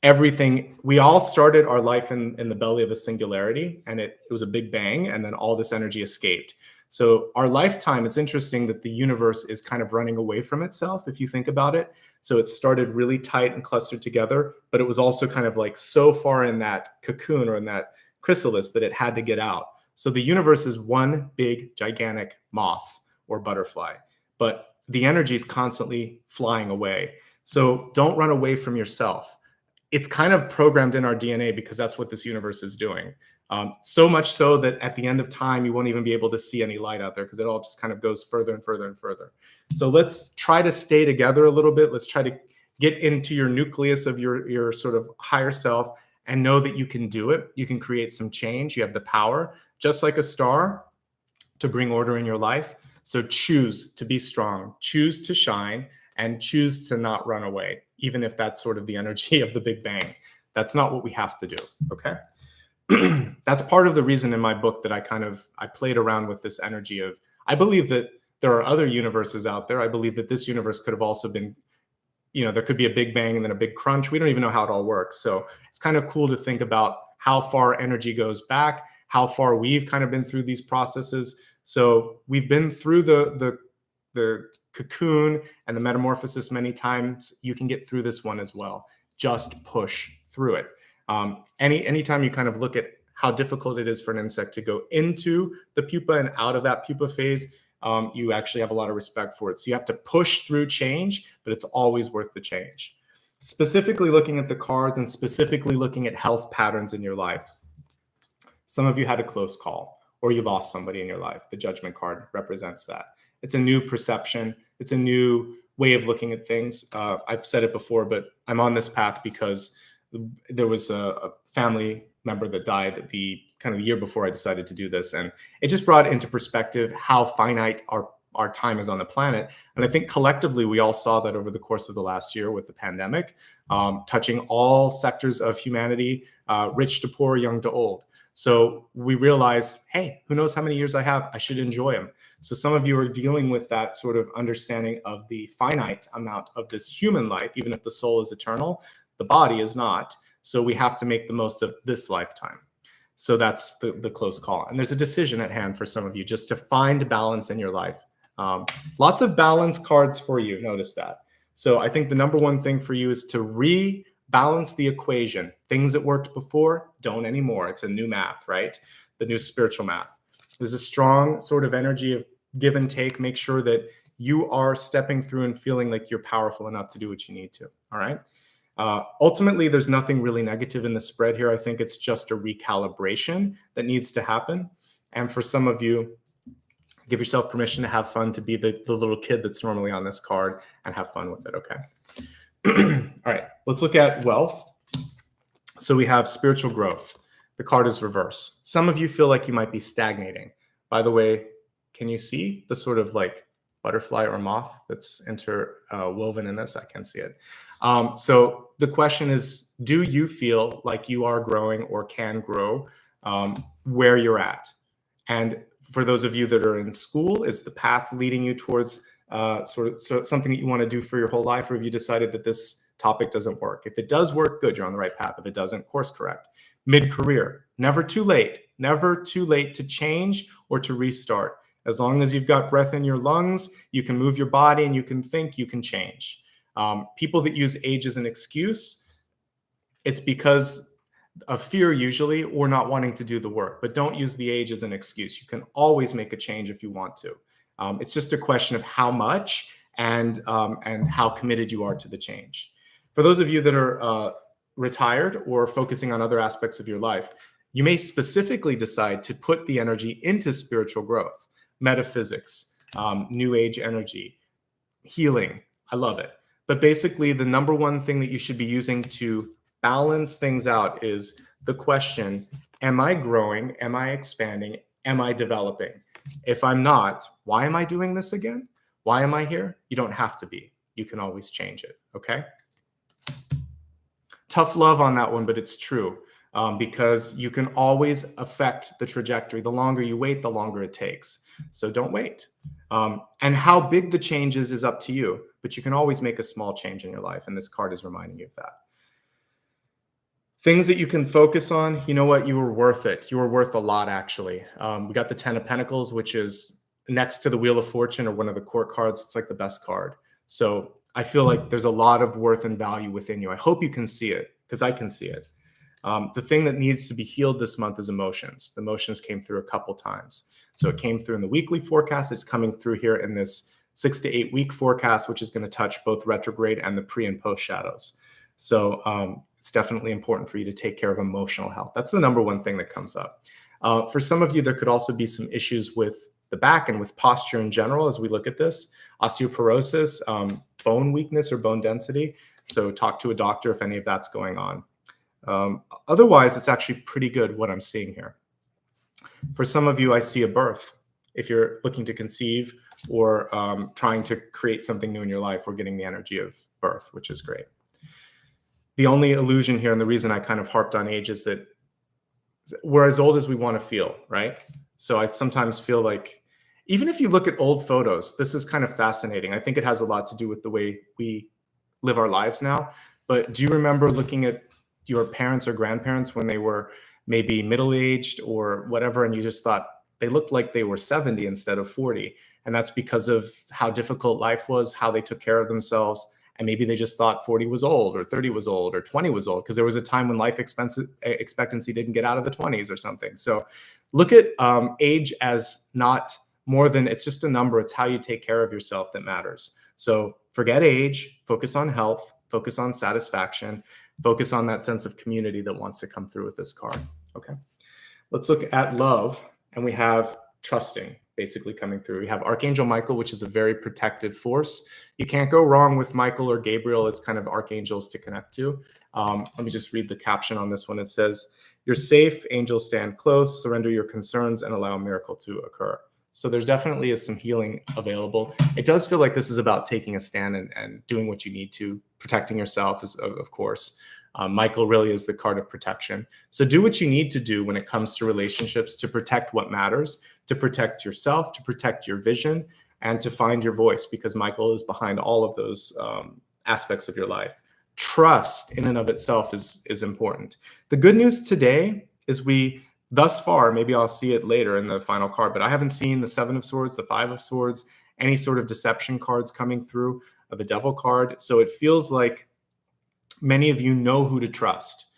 Everything, we all started our life in the belly of a singularity, and it was a big bang, and then all this energy escaped. So our lifetime, it's interesting that the universe is kind of running away from itself, if you think about it. So it started really tight and clustered together, but it was also kind of like so far in that cocoon or in that chrysalis that it had to get out. So the universe is one big, gigantic moth or butterfly, but the energy is constantly flying away. So don't run away from yourself. It's kind of programmed in our DNA because that's what this universe is doing. So much so that at the end of time, you won't even be able to see any light out there because it all just kind of goes further and further and further. So let's try to stay together a little bit. Let's try to get into your nucleus of your sort of higher self and know that you can do it. You can create some change. You have the power, just like a star, to bring order in your life. So choose to be strong, choose to shine, and choose to not run away, even if that's sort of the energy of the Big Bang. That's not what we have to do, okay? That's part of the reason in my book that I played around with this energy of, I believe that there are other universes out there. I believe that this universe could have also been, there could be a big bang and then a big crunch. We don't even know how it all works. So it's kind of cool to think about how far energy goes back, how far we've kind of been through these processes. So we've been through the cocoon and the metamorphosis many times. You can get through this one as well. Just push through it. Anytime you kind of look at how difficult it is for an insect to go into the pupa and out of that pupa phase, you actually have a lot of respect for it. So you have to push through change, but it's always worth the change. Specifically looking at the cards and specifically looking at health patterns in your life. Some of you had a close call or you lost somebody in your life. The Judgment card represents that. It's a new perception. It's a new way of looking at things. I've said it before, but I'm on this path because there was a family member that died the kind of year before I decided to do this. And it just brought into perspective how finite our time is on the planet. And I think collectively, we all saw that over the course of the last year with the pandemic, touching all sectors of humanity, rich to poor, young to old. So we realized, hey, who knows how many years I have? I should enjoy them. So some of you are dealing with that sort of understanding of the finite amount of this human life. Even if the soul is eternal, the body is not. So we have to make the most of this lifetime. So that's the close call. And there's a decision at hand for some of you just to find balance in your life. Lots of balance cards for you. Notice that. So I think the number one thing for you is to rebalance the equation. Things that worked before don't anymore. It's a new math, right? The new spiritual math. There's a strong sort of energy of give and take. Make sure that you are stepping through and feeling like you're powerful enough to do what you need to. All right. Ultimately, there's nothing really negative in the spread here. I think it's just a recalibration that needs to happen. And for some of you, give yourself permission to have fun, to be the little kid that's normally on this card and have fun with it, okay? All right, let's look at wealth. So we have spiritual growth. The card is reverse. Some of you feel like you might be stagnating. By the way, can you see the sort of like butterfly or moth that's interwoven in this? I can see it. So the question is, do you feel like you are growing or can grow where you're at? And for those of you that are in school, is the path leading you towards sort of something that you want to do for your whole life? Or have you decided that this topic doesn't work? If it does work, good, you're on the right path. If it doesn't, course correct. Mid-career, never too late to change or to restart. As long as you've got breath in your lungs, you can move your body and you can think, you can change. People that use age as an excuse, it's because of fear usually, or not wanting to do the work. But don't use the age as an excuse. You can always make a change if you want to. It's just a question of how much and how committed you are to the change. For those of you that are retired or focusing on other aspects of your life, you may specifically decide to put the energy into spiritual growth, metaphysics, new age energy, healing. I love it. But basically, the number one thing that you should be using to balance things out is the question, am I growing? Am I expanding? Am I developing? If I'm not, why am I doing this again? Why am I here? You don't have to be. You can always change it, okay? Tough love on that one, but it's true because you can always affect the trajectory. The longer you wait, the longer it takes. So don't wait. And how big the change is up to you, but you can always make a small change in your life. And this card is reminding you of that. Things that you can focus on, you know what? You were worth it. You were worth a lot, actually. We got the 10 of Pentacles, which is next to the Wheel of Fortune or one of the court cards. It's like the best card. So I feel like there's a lot of worth and value within you. I hope you can see it because I can see it. The thing that needs to be healed this month is emotions. The emotions came through a couple times. So it came through in the weekly forecast. It's coming through here in this 6 to 8 week forecast, which is going to touch both retrograde and the pre and post shadows. So it's definitely important for you to take care of emotional health. That's the number one thing that comes up. For some of you, there could also be some issues with the back and with posture in general as we look at this. Osteoporosis, bone weakness or bone density. So talk to a doctor if any of that's going on. Otherwise, it's actually pretty good what I'm seeing here. For some of you, I see a birth. If you're looking to conceive or trying to create something new in your life, we're getting the energy of birth, which is great. The only illusion here, and the reason I kind of harped on age, is that we're as old as we want to feel, right? So I sometimes feel like, even if you look at old photos, this is kind of fascinating. I think it has a lot to do with the way we live our lives now. But do you remember looking at your parents or grandparents when they were maybe middle-aged or whatever, and you just thought they looked like they were 70 instead of 40? And that's because of how difficult life was, how they took care of themselves. And maybe they just thought 40 was old, or 30 was old, or 20 was old, because there was a time when life expectancy didn't get out of the 20s or something. So look at age as not more than, it's just a number. It's how you take care of yourself that matters. So forget age, focus on health, focus on satisfaction, focus on that sense of community that wants to come through with this card. Okay, let's look at love. And we have trusting basically coming through. We have Archangel Michael, which is a very protective force. You can't go wrong with Michael or Gabriel. It's kind of archangels to connect to. Let me just read the caption on this one. It says, "You're safe, angels stand close, surrender your concerns and allow a miracle to occur." So there's definitely some healing available. It does feel like this is about taking a stand and doing what you need to, protecting yourself, of course. Michael really is the card of protection. So do what you need to do when it comes to relationships to protect what matters, to protect yourself, to protect your vision, and to find your voice, because Michael is behind all of those aspects of your life. Trust in and of itself is important. The good news today is thus far, maybe I'll see it later in the final card, but I haven't seen the Seven of Swords, the Five of Swords, any sort of deception cards coming through, the Devil card. So it feels like many of you know who to trust.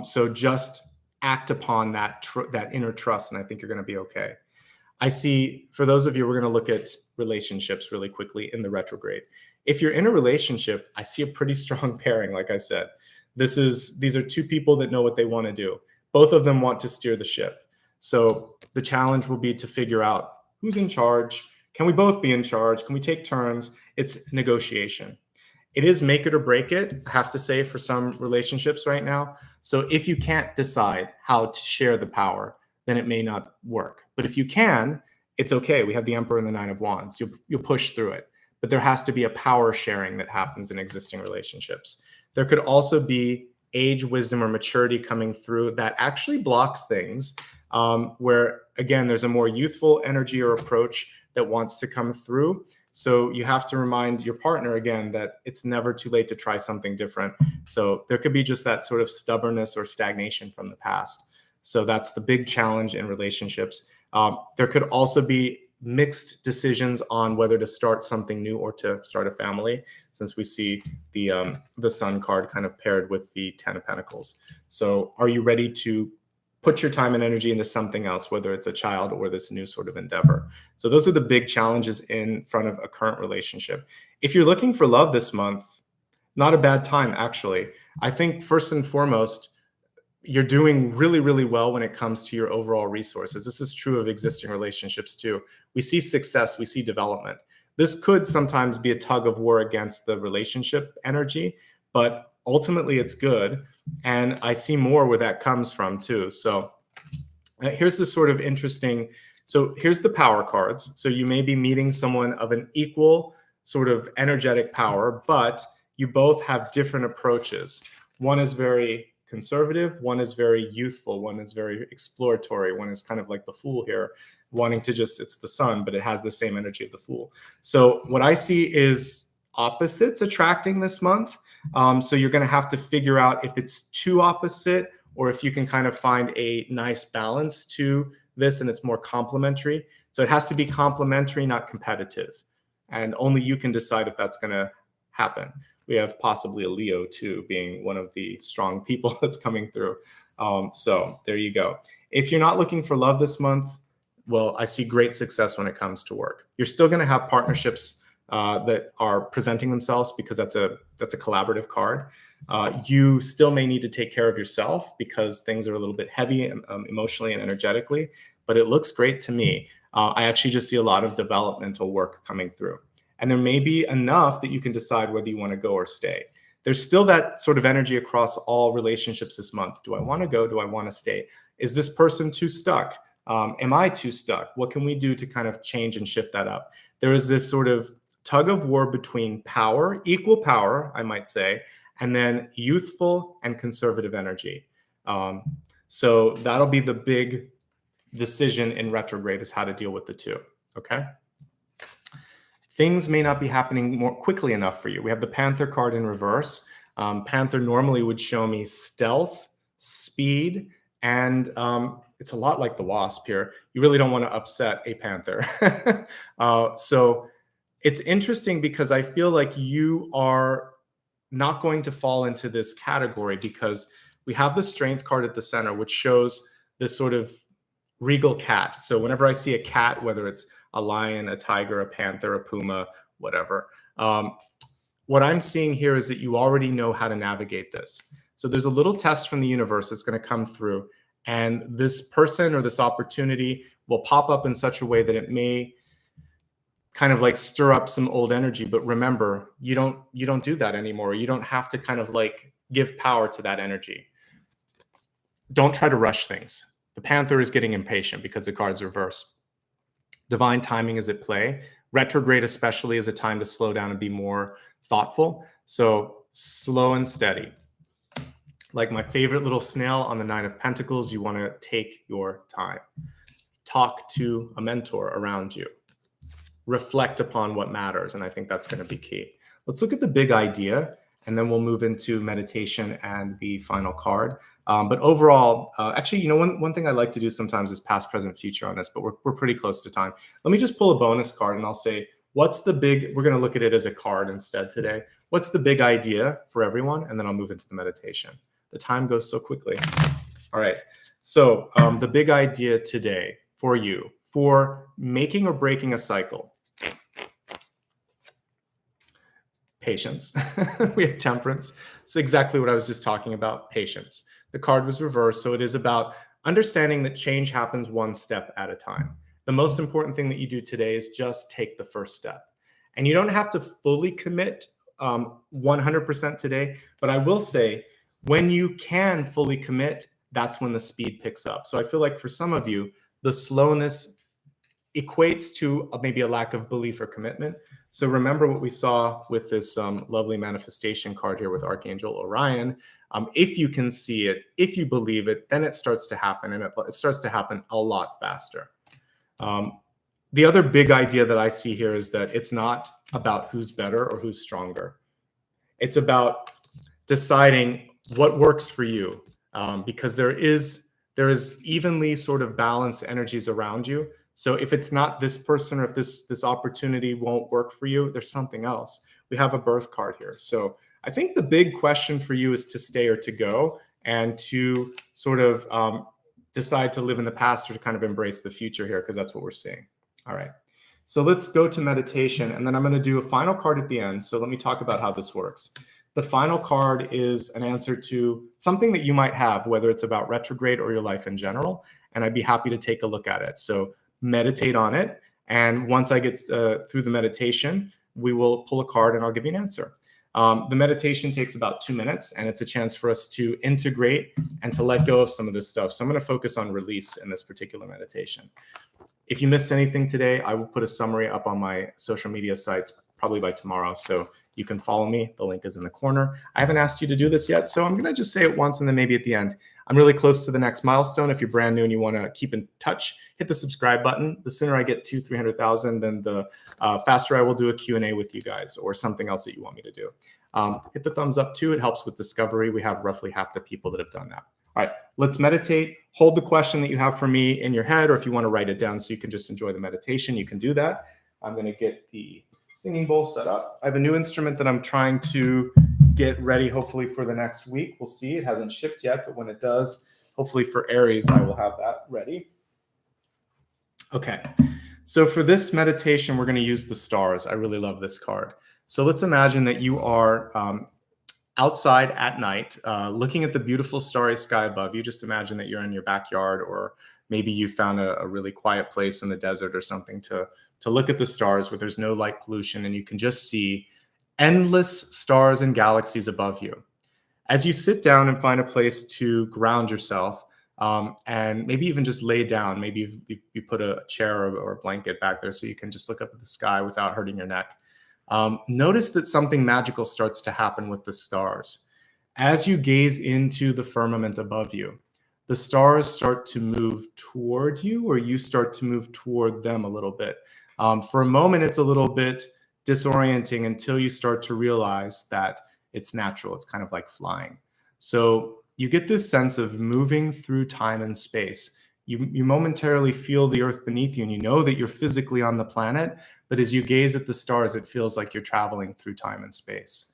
So just act upon that inner trust, and I think you're going to be okay. I see, for those of you, we're going to look at relationships really quickly in the retrograde. If you're in a relationship, I see a pretty strong pairing, like I said. These are two people that know what they want to do. Both of them want to steer the ship. So the challenge will be to figure out who's in charge. Can we both be in charge? Can we take turns? It's negotiation. It is make it or break it, I have to say, for some relationships right now. So if you can't decide how to share the power, then it may not work. But if you can, it's okay. We have the Emperor and the Nine of Wands. You'll push through it. But there has to be a power sharing that happens in existing relationships. There could also be age, wisdom, or maturity coming through that actually blocks things, where, again, there's a more youthful energy or approach that wants to come through. So you have to remind your partner, again, that it's never too late to try something different. So there could be just that sort of stubbornness or stagnation from the past. So that's the big challenge in relationships. There could also be mixed decisions on whether to start something new or to start a family, since we see the Sun card kind of paired with the Ten of Pentacles. So are you ready to put your time and energy into something else, whether it's a child or this new sort of endeavor? So those are the big challenges in front of a current relationship. If you're looking for love this month, not a bad time, actually. I think first and foremost, you're doing really, really well when it comes to your overall resources. This is true of existing relationships too. We see success, we see development. This could sometimes be a tug of war against the relationship energy, but ultimately it's good. And I see more where that comes from too. So here's the sort of interesting, so here's the power cards. So you may be meeting someone of an equal sort of energetic power, but you both have different approaches. One is very conservative, one is very youthful, one is very exploratory, one is kind of like the Fool here, wanting to just, it's the Sun, but it has the same energy of the Fool. So what I see is opposites attracting this month. So you're going to have to figure out if it's too opposite or if you can kind of find a nice balance to this and it's more complementary. So it has to be complementary, not competitive. And only you can decide if that's going to happen. We have possibly a Leo too, being one of the strong people that's coming through. So there you go. If you're not looking for love this month, well, I see great success when it comes to work. You're still going to have partnerships that are presenting themselves, because that's a collaborative card. You still may need to take care of yourself because things are a little bit heavy emotionally and energetically, but it looks great to me. I actually just see a lot of developmental work coming through. And there may be enough that you can decide whether you want to go or stay. There's still that sort of energy across all relationships this month. Do I want to go? Do I want to stay? Is this person too stuck? Am I too stuck? What can we do to kind of change and shift that up? There is this sort of tug of war between power, equal power, I might say, and then youthful and conservative energy. So that'll be the big decision in retrograde, is how to deal with the two, okay? Things may not be happening more quickly enough for you. We have the Panther card in reverse. Panther normally would show me stealth, speed, and it's a lot like the Wasp here. You really don't want to upset a Panther. So it's interesting because I feel like you are not going to fall into this category because we have the Strength card at the center, which shows this sort of regal cat. So whenever I see a cat, whether it's a lion, a tiger, a panther, a puma, whatever, what I'm seeing here is that you already know how to navigate this. So there's a little test from the universe that's going to come through, and this person or this opportunity will pop up in such a way that it may kind of like stir up some old energy. But remember, you don't do that anymore. You don't have to kind of like give power to that energy. Don't try to rush things. The Panther is getting impatient because the card's reversed. Divine timing is at play. Retrograde especially is a time to slow down and be more thoughtful. So slow and steady. Like my favorite little snail on the 9 of Pentacles, you want to take your time. Talk to a mentor around you. Reflect upon what matters, and I think that's going to be key. Let's look at the big idea, and then we'll move into meditation and the final card. But overall, actually, you know, one thing I like to do sometimes is past, present, future on this, but we're pretty close to time. Let me just pull a bonus card, and I'll say, what's the big, we're going to look at it as a card instead today. What's the big idea for everyone? And then I'll move into the meditation. The time goes so quickly. All right. So the big idea today for you, for making or breaking a cycle. Patience. We have Temperance. It's exactly what I was just talking about, patience. The card was reversed, so it is about understanding that change happens one step at a time. The most important thing that you do today is just take the first step. And you don't have to fully commit 100% today, but I will say when you can fully commit, that's when the speed picks up. So I feel like for some of you, the slowness equates to maybe a lack of belief or commitment. So remember what we saw with this lovely manifestation card here with Archangel Orion. If you can see it, if you believe it, then it starts to happen, and it starts to happen a lot faster. The other big idea that I see here is that it's not about who's better or who's stronger. It's about deciding what works for you, because there is evenly sort of balanced energies around you. So if it's not this person, or if this opportunity won't work for you, there's something else. We have a birth card here. So I think the big question for you is to stay or to go, and to sort of decide to live in the past or to kind of embrace the future here, because that's what we're seeing. All right. So let's go to meditation, and then I'm going to do a final card at the end. So let me talk about how this works. The final card is an answer to something that you might have, whether it's about retrograde or your life in general, and I'd be happy to take a look at it. So meditate on it, and once I get through the meditation, we will pull a card and I'll give you an answer. The meditation takes about 2 minutes, and it's a chance for us to integrate and to let go of some of this stuff. So I'm going to focus on release in this particular meditation. If you missed anything today, I will put a summary up on my social media sites probably by tomorrow, so you can follow me. The link is in the corner. I haven't asked you to do this yet, so I'm going to just say it once and then maybe at the end. I'm really close to the next milestone. If you're brand new and you want to keep in touch, hit the subscribe button. The sooner I get to 300,000, then the faster I will do a Q&A with you guys, or something else that you want me to do. Hit the thumbs up too. It helps with discovery. We have roughly half the people that have done that. All right, let's meditate. Hold the question that you have for me in your head, or if you want to write it down so you can just enjoy the meditation, you can do that. I'm going to get the singing bowl set up. I have a new instrument that I'm trying to get ready, hopefully for the next week. We'll see. It hasn't shipped yet, but when it does, hopefully for Aries, I will have that ready. Okay, so for this meditation, we're going to use the stars. I really love this card. So let's imagine that you are outside at night, looking at the beautiful starry sky above you. Just imagine that you're in your backyard, or maybe you found a really quiet place in the desert or something to look at the stars where there's no light pollution, and you can just see endless stars and galaxies above you. As you sit down and find a place to ground yourself, and maybe even just lay down, maybe you put a chair or a blanket back there so you can just look up at the sky without hurting your neck. Notice that something magical starts to happen with the stars. As you gaze into the firmament above you, the stars start to move toward you, or you start to move toward them a little bit. For a moment, it's a little bit disorienting until you start to realize that it's natural. It's kind of like flying. So you get this sense of moving through time and space. You momentarily feel the earth beneath you, and you know that you're physically on the planet, but as you gaze at the stars, it feels like you're traveling through time and space.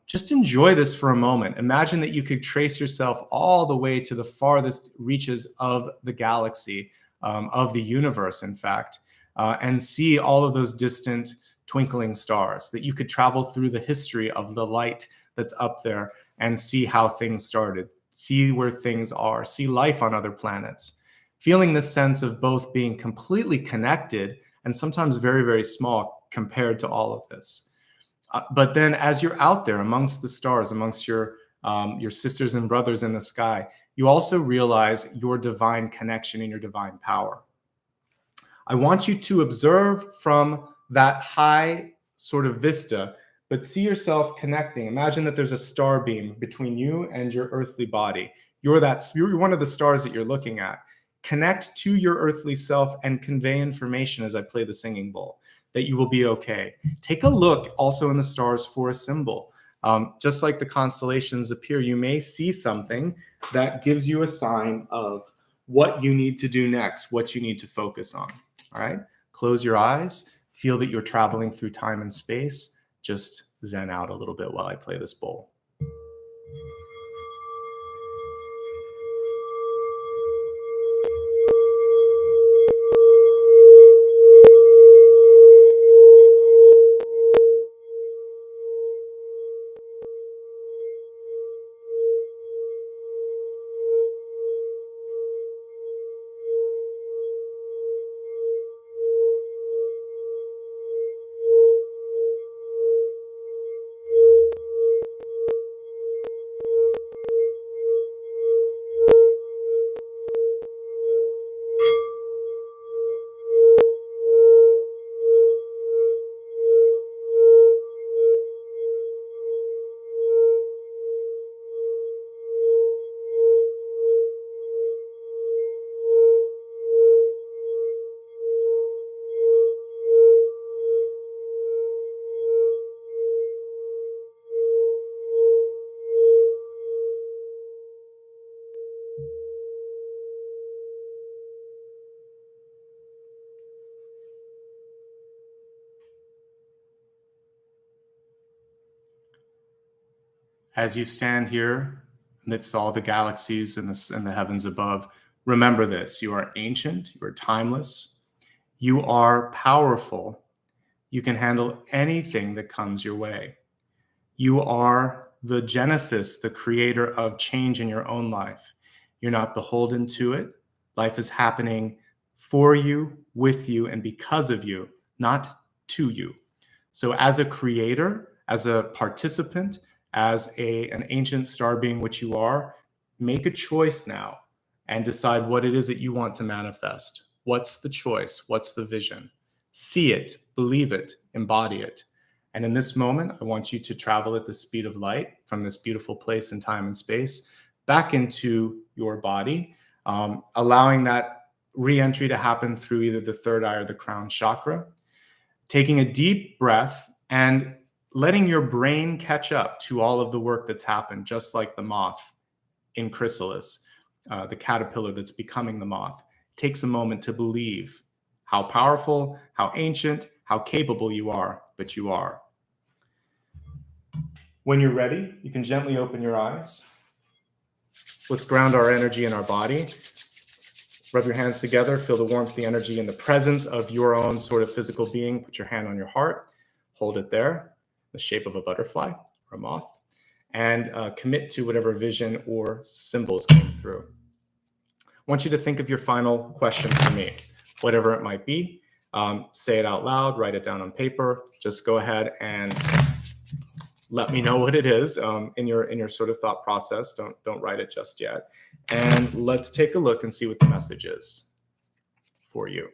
Just enjoy this for a moment. Imagine that you could trace yourself all the way to the farthest reaches of the galaxy, of the universe, in fact, and see all of those distant twinkling stars, that you could travel through the history of the light that's up there and see how things started, see where things are, see life on other planets, feeling this sense of both being completely connected and sometimes very, very small compared to all of this. But then as you're out there amongst the stars, amongst your sisters and brothers in the sky, you also realize your divine connection and your divine power. I want you to observe from that high sort of vista, but see yourself connecting. Imagine that there's a star beam between you and your earthly body. You're one of the stars that you're looking at. Connect to your earthly self and convey information as I play the singing bowl, that you will be okay. Take a look also in the stars for a symbol. Just like the constellations appear, you may see something that gives you a sign of what you need to do next, what you need to focus on. All right, close your eyes. Feel that you're traveling through time and space. Just zen out a little bit while I play this bowl. As you stand here amidst all the galaxies and the heavens above, remember this: you are ancient, you are timeless, you are powerful, you can handle anything that comes your way. You are the genesis, the creator of change in your own life. You're not beholden to it. Life is happening for you, with you, and because of you, not to you. So as a creator, as a participant, as an ancient star being, which you are, make a choice now and decide what it is that you want to manifest. What's the choice? What's the vision? See it, believe it, embody it. And in this moment, I want you to travel at the speed of light from this beautiful place in time and space back into your body, allowing that re-entry to happen through either the third eye or the crown chakra, taking a deep breath and letting your brain catch up to all of the work that's happened, just like the moth in chrysalis, the caterpillar that's becoming the moth. It takes a moment to believe how powerful, how ancient, how capable you are, but you are. When you're ready, you can gently open your eyes. Let's ground our energy in our body. Rub your hands together, feel the warmth, the energy, and the presence of your own sort of physical being. Put your hand on your heart, hold it there, the shape of a butterfly or a moth, and commit to whatever vision or symbols came through. I want you to think of your final question for me, whatever it might be. Say it out loud, write it down on paper. Just go ahead and let me know what it is in your sort of thought process. Don't write it just yet. And let's take a look and see what the message is for you.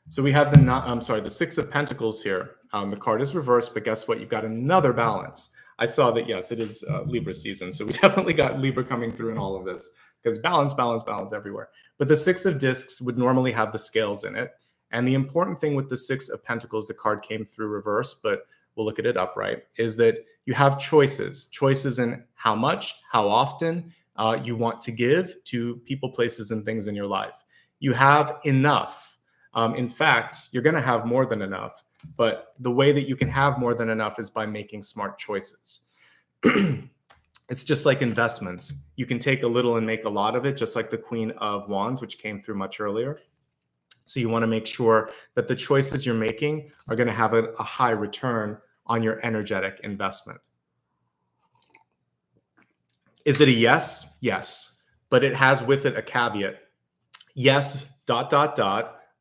So we have the Six of Pentacles here. The card is reversed, but guess what? You've got another balance. I saw that, yes, it is Libra season. So we definitely got Libra coming through in all of this because balance, balance, balance everywhere. But the Six of Discs would normally have the scales in it. And the important thing with the Six of Pentacles, the card came through reverse, but we'll look at it upright, is that you have choices in how much, how often you want to give to people, places, and things in your life. You have enough. In fact, you're going to have more than enough. But the way that you can have more than enough is by making smart choices. It's just like investments. You can take a little and make a lot of it, just like the Queen of Wands, which came through much earlier. So you want to make sure that the choices you're making are going to have a high return on your energetic investment. Is it a yes? Yes. But it has with it a caveat. Yes, ...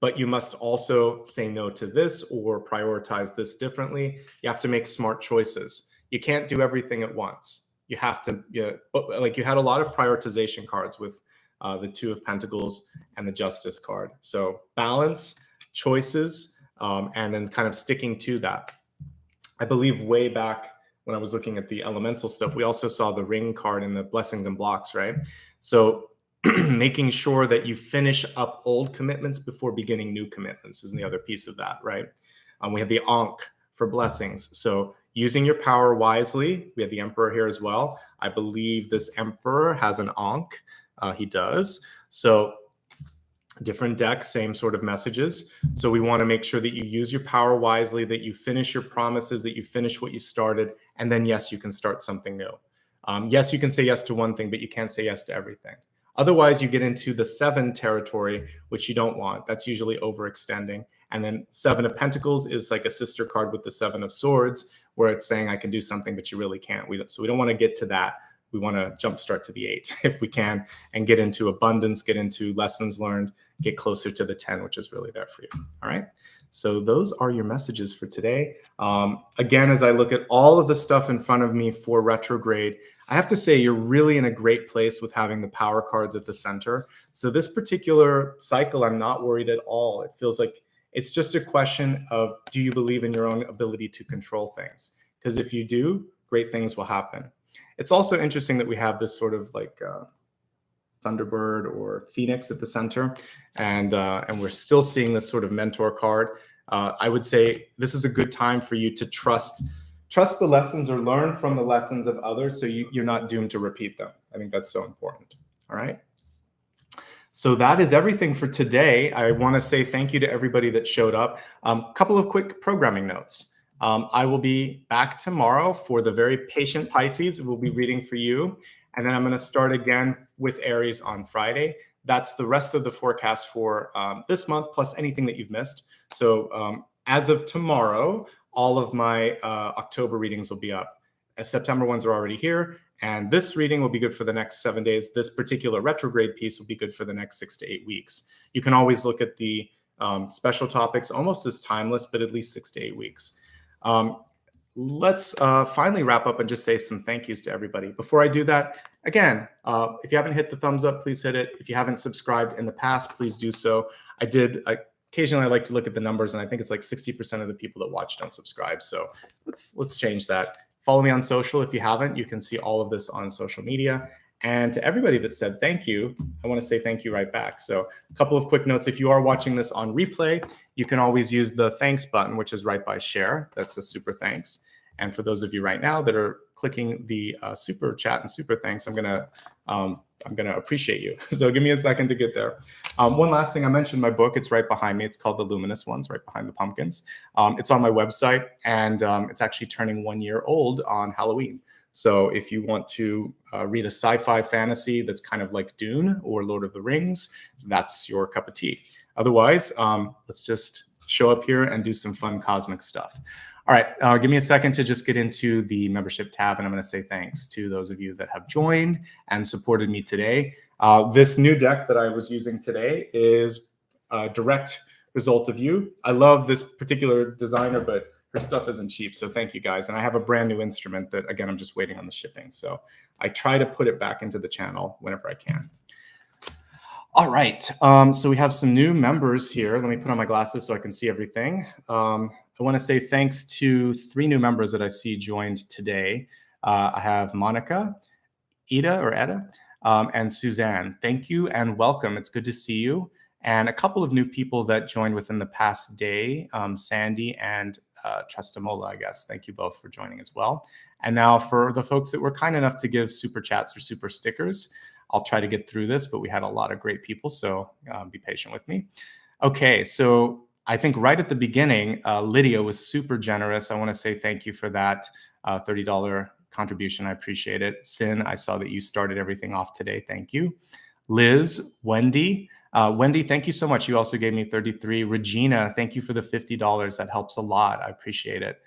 but you must also say no to this or prioritize this differently. You have to make smart choices. You can't do everything at once. You have to, like you had a lot of prioritization cards with the Two of Pentacles and the Justice card. So balance, choices, and then kind of sticking to that. I believe way back when I was looking at the elemental stuff, we also saw the Ring card in the Blessings and Blocks, right? So making sure that you finish up old commitments before beginning new commitments is the other piece of that, right? We have the Ankh for blessings. So using your power wisely. We have the Emperor here as well. I believe this Emperor has an Ankh. He does. So different deck, same sort of messages. So we want to make sure that you use your power wisely, that you finish your promises, that you finish what you started, and then yes, you can start something new. Yes, you can say yes to one thing, but you can't say yes to everything. Otherwise, you get into the 7 territory, which you don't want. That's usually overextending. And then 7 of Pentacles is like a sister card with the 7 of Swords, where it's saying I can do something, but you really can't. So we don't want to get to that. We want to jumpstart to the 8 if we can, and get into abundance, get into lessons learned, get closer to the 10, which is really there for you. All right. So those are your messages for today. Again, as I look at all of the stuff in front of me for retrograde, I have to say you're really in a great place with having the power cards at the center. So this particular cycle, I'm not worried at all. It feels like it's just a question of, do you believe in your own ability to control things? Because if you do, great things will happen. It's also interesting that we have this sort of like Thunderbird or Phoenix at the center, and we're still seeing this sort of mentor card. I would say this is a good time for you to trust the lessons or learn from the lessons of others, so you're not doomed to repeat them. I think that's so important. All right. So that is everything for today. I want to say thank you to everybody that showed up. Couple of quick programming notes. I will be back tomorrow for the very patient Pisces. We'll be reading for you. And then I'm going to start again with Aries on Friday. That's the rest of the forecast for this month, plus anything that you've missed. So as of tomorrow, all of my October readings will be up. September ones are already here. And this reading will be good for the next 7 days. This particular retrograde piece will be good for the next 6 to 8 weeks. You can always look at the special topics almost as timeless, but at least 6 to 8 weeks. Let's finally wrap up and just say some thank yous to everybody. Before I do that, again, if you haven't hit the thumbs up, please hit it. If you haven't subscribed in the past, please do so. Occasionally I like to look at the numbers, and I think it's like 60% of the people that watch don't subscribe. So let's change that. Follow me on social. If you haven't, you can see all of this on social media. And to everybody that said thank you, I want to say thank you right back. So a couple of quick notes. If you are watching this on replay, you can always use the thanks button, which is right by share. That's a super thanks. And for those of you right now that are clicking the super chat and super thanks, I'm gonna appreciate you. So give me a second to get there. One last thing, I mentioned my book. It's right behind me. It's called The Luminous Ones, right behind the pumpkins. It's on my website, and it's actually turning 1 year old on Halloween. So if you want to read a sci-fi fantasy that's kind of like Dune or Lord of the Rings, that's your cup of tea. Otherwise, let's just show up here and do some fun cosmic stuff. All right, give me a second to just get into the membership tab, and I'm going to say thanks to those of you that have joined and supported me today. This new deck that I was using today is a direct result of you. I love this particular designer, but her stuff isn't cheap, so thank you guys. And I have a brand new instrument that, again, I'm just waiting on the shipping. So I try to put it back into the channel whenever I can. All right, so we have some new members here. Let me put on my glasses so I can see everything. I want to say thanks to 3 new members that I see joined today. I have Monica, Eda, and Suzanne. Thank you and welcome. It's good to see you. And a couple of new people that joined within the past day, Sandy and Trustamola, I guess. Thank you both for joining as well. And now for the folks that were kind enough to give super chats or super stickers, I'll try to get through this, but we had a lot of great people, so be patient with me. Okay, so I think right at the beginning, Lydia was super generous. I want to say thank you for that $30 contribution. I appreciate it. Sin, I saw that you started everything off today. Thank you. Liz, Wendy, thank you so much. You also gave me 33. Regina, thank you for the $50. That helps a lot. I appreciate it.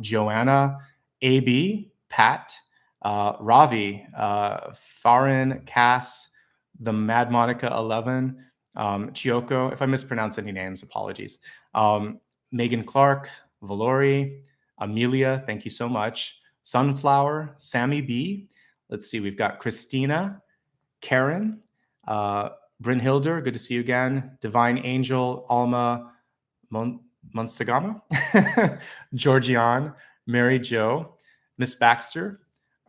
Joanna, AB, Pat, Ravi, Farin, Cass, the Mad Monica 11, Chiyoko. If I mispronounce any names, apologies. Megan Clark, Valori, Amelia, thank you so much. Sunflower, Sammy B. Let's see, we've got Christina, Karen, Brynhilder, good to see you again. Divine Angel, Alma Monstagama, Georgianne, Mary Jo, Miss Baxter,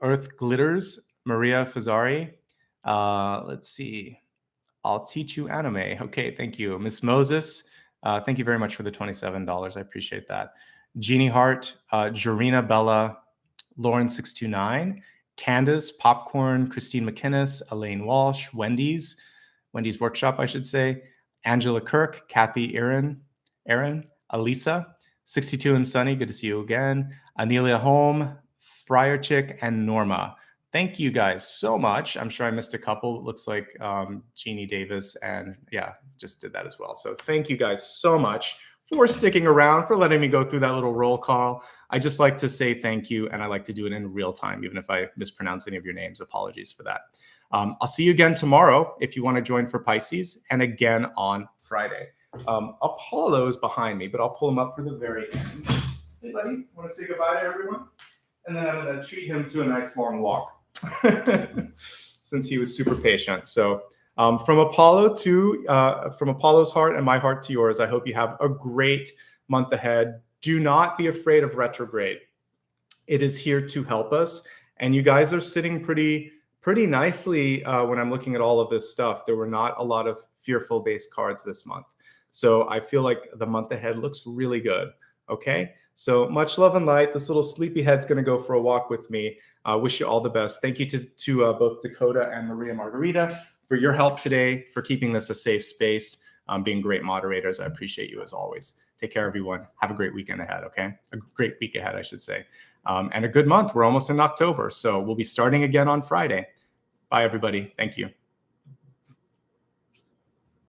Earth Glitters, Maria Fazzari. Let's see. I'll teach you anime. Okay, thank you. Miss Moses, thank you very much for the $27. I appreciate that. Jeannie Hart, Jarina Bella, Lauren629, Candace, Popcorn, Christine McInnes, Elaine Walsh, Wendy's Workshop, I should say, Angela Kirk, Kathy Aaron, Elisa, 62 and Sunny, good to see you again, Anelia Holm, Friar Chick, and Norma. Thank you guys so much. I'm sure I missed a couple. It looks like Jeannie Davis and just did that as well. So thank you guys so much for sticking around, for letting me go through that little roll call. I just like to say thank you, and I like to do it in real time, even if I mispronounce any of your names. Apologies for that. I'll see you again tomorrow if you want to join for Pisces, and again on Friday. Apollo's behind me, but I'll pull him up for the very end. Hey, buddy, want to say goodbye to everyone? And then I'm going to treat him to a nice long walk since he was super patient. So from Apollo's heart and my heart to yours, I hope you have a great month ahead. Do not be afraid of retrograde. It is here to help us. And you guys are sitting pretty nicely when I'm looking at all of this stuff. There were not a lot of fearful based cards this month. So I feel like the month ahead looks really good. Okay. So much love and light. This little sleepyhead's going to go for a walk with me. Wish you all the best. Thank you to both Dakota and Maria Margarita for your help today, for keeping this a safe space, being great moderators. I appreciate you as always. Take care, everyone. Have a great weekend ahead, okay? A great week ahead, I should say. And a good month. We're almost in October, so we'll be starting again on Friday. Bye, everybody. Thank you.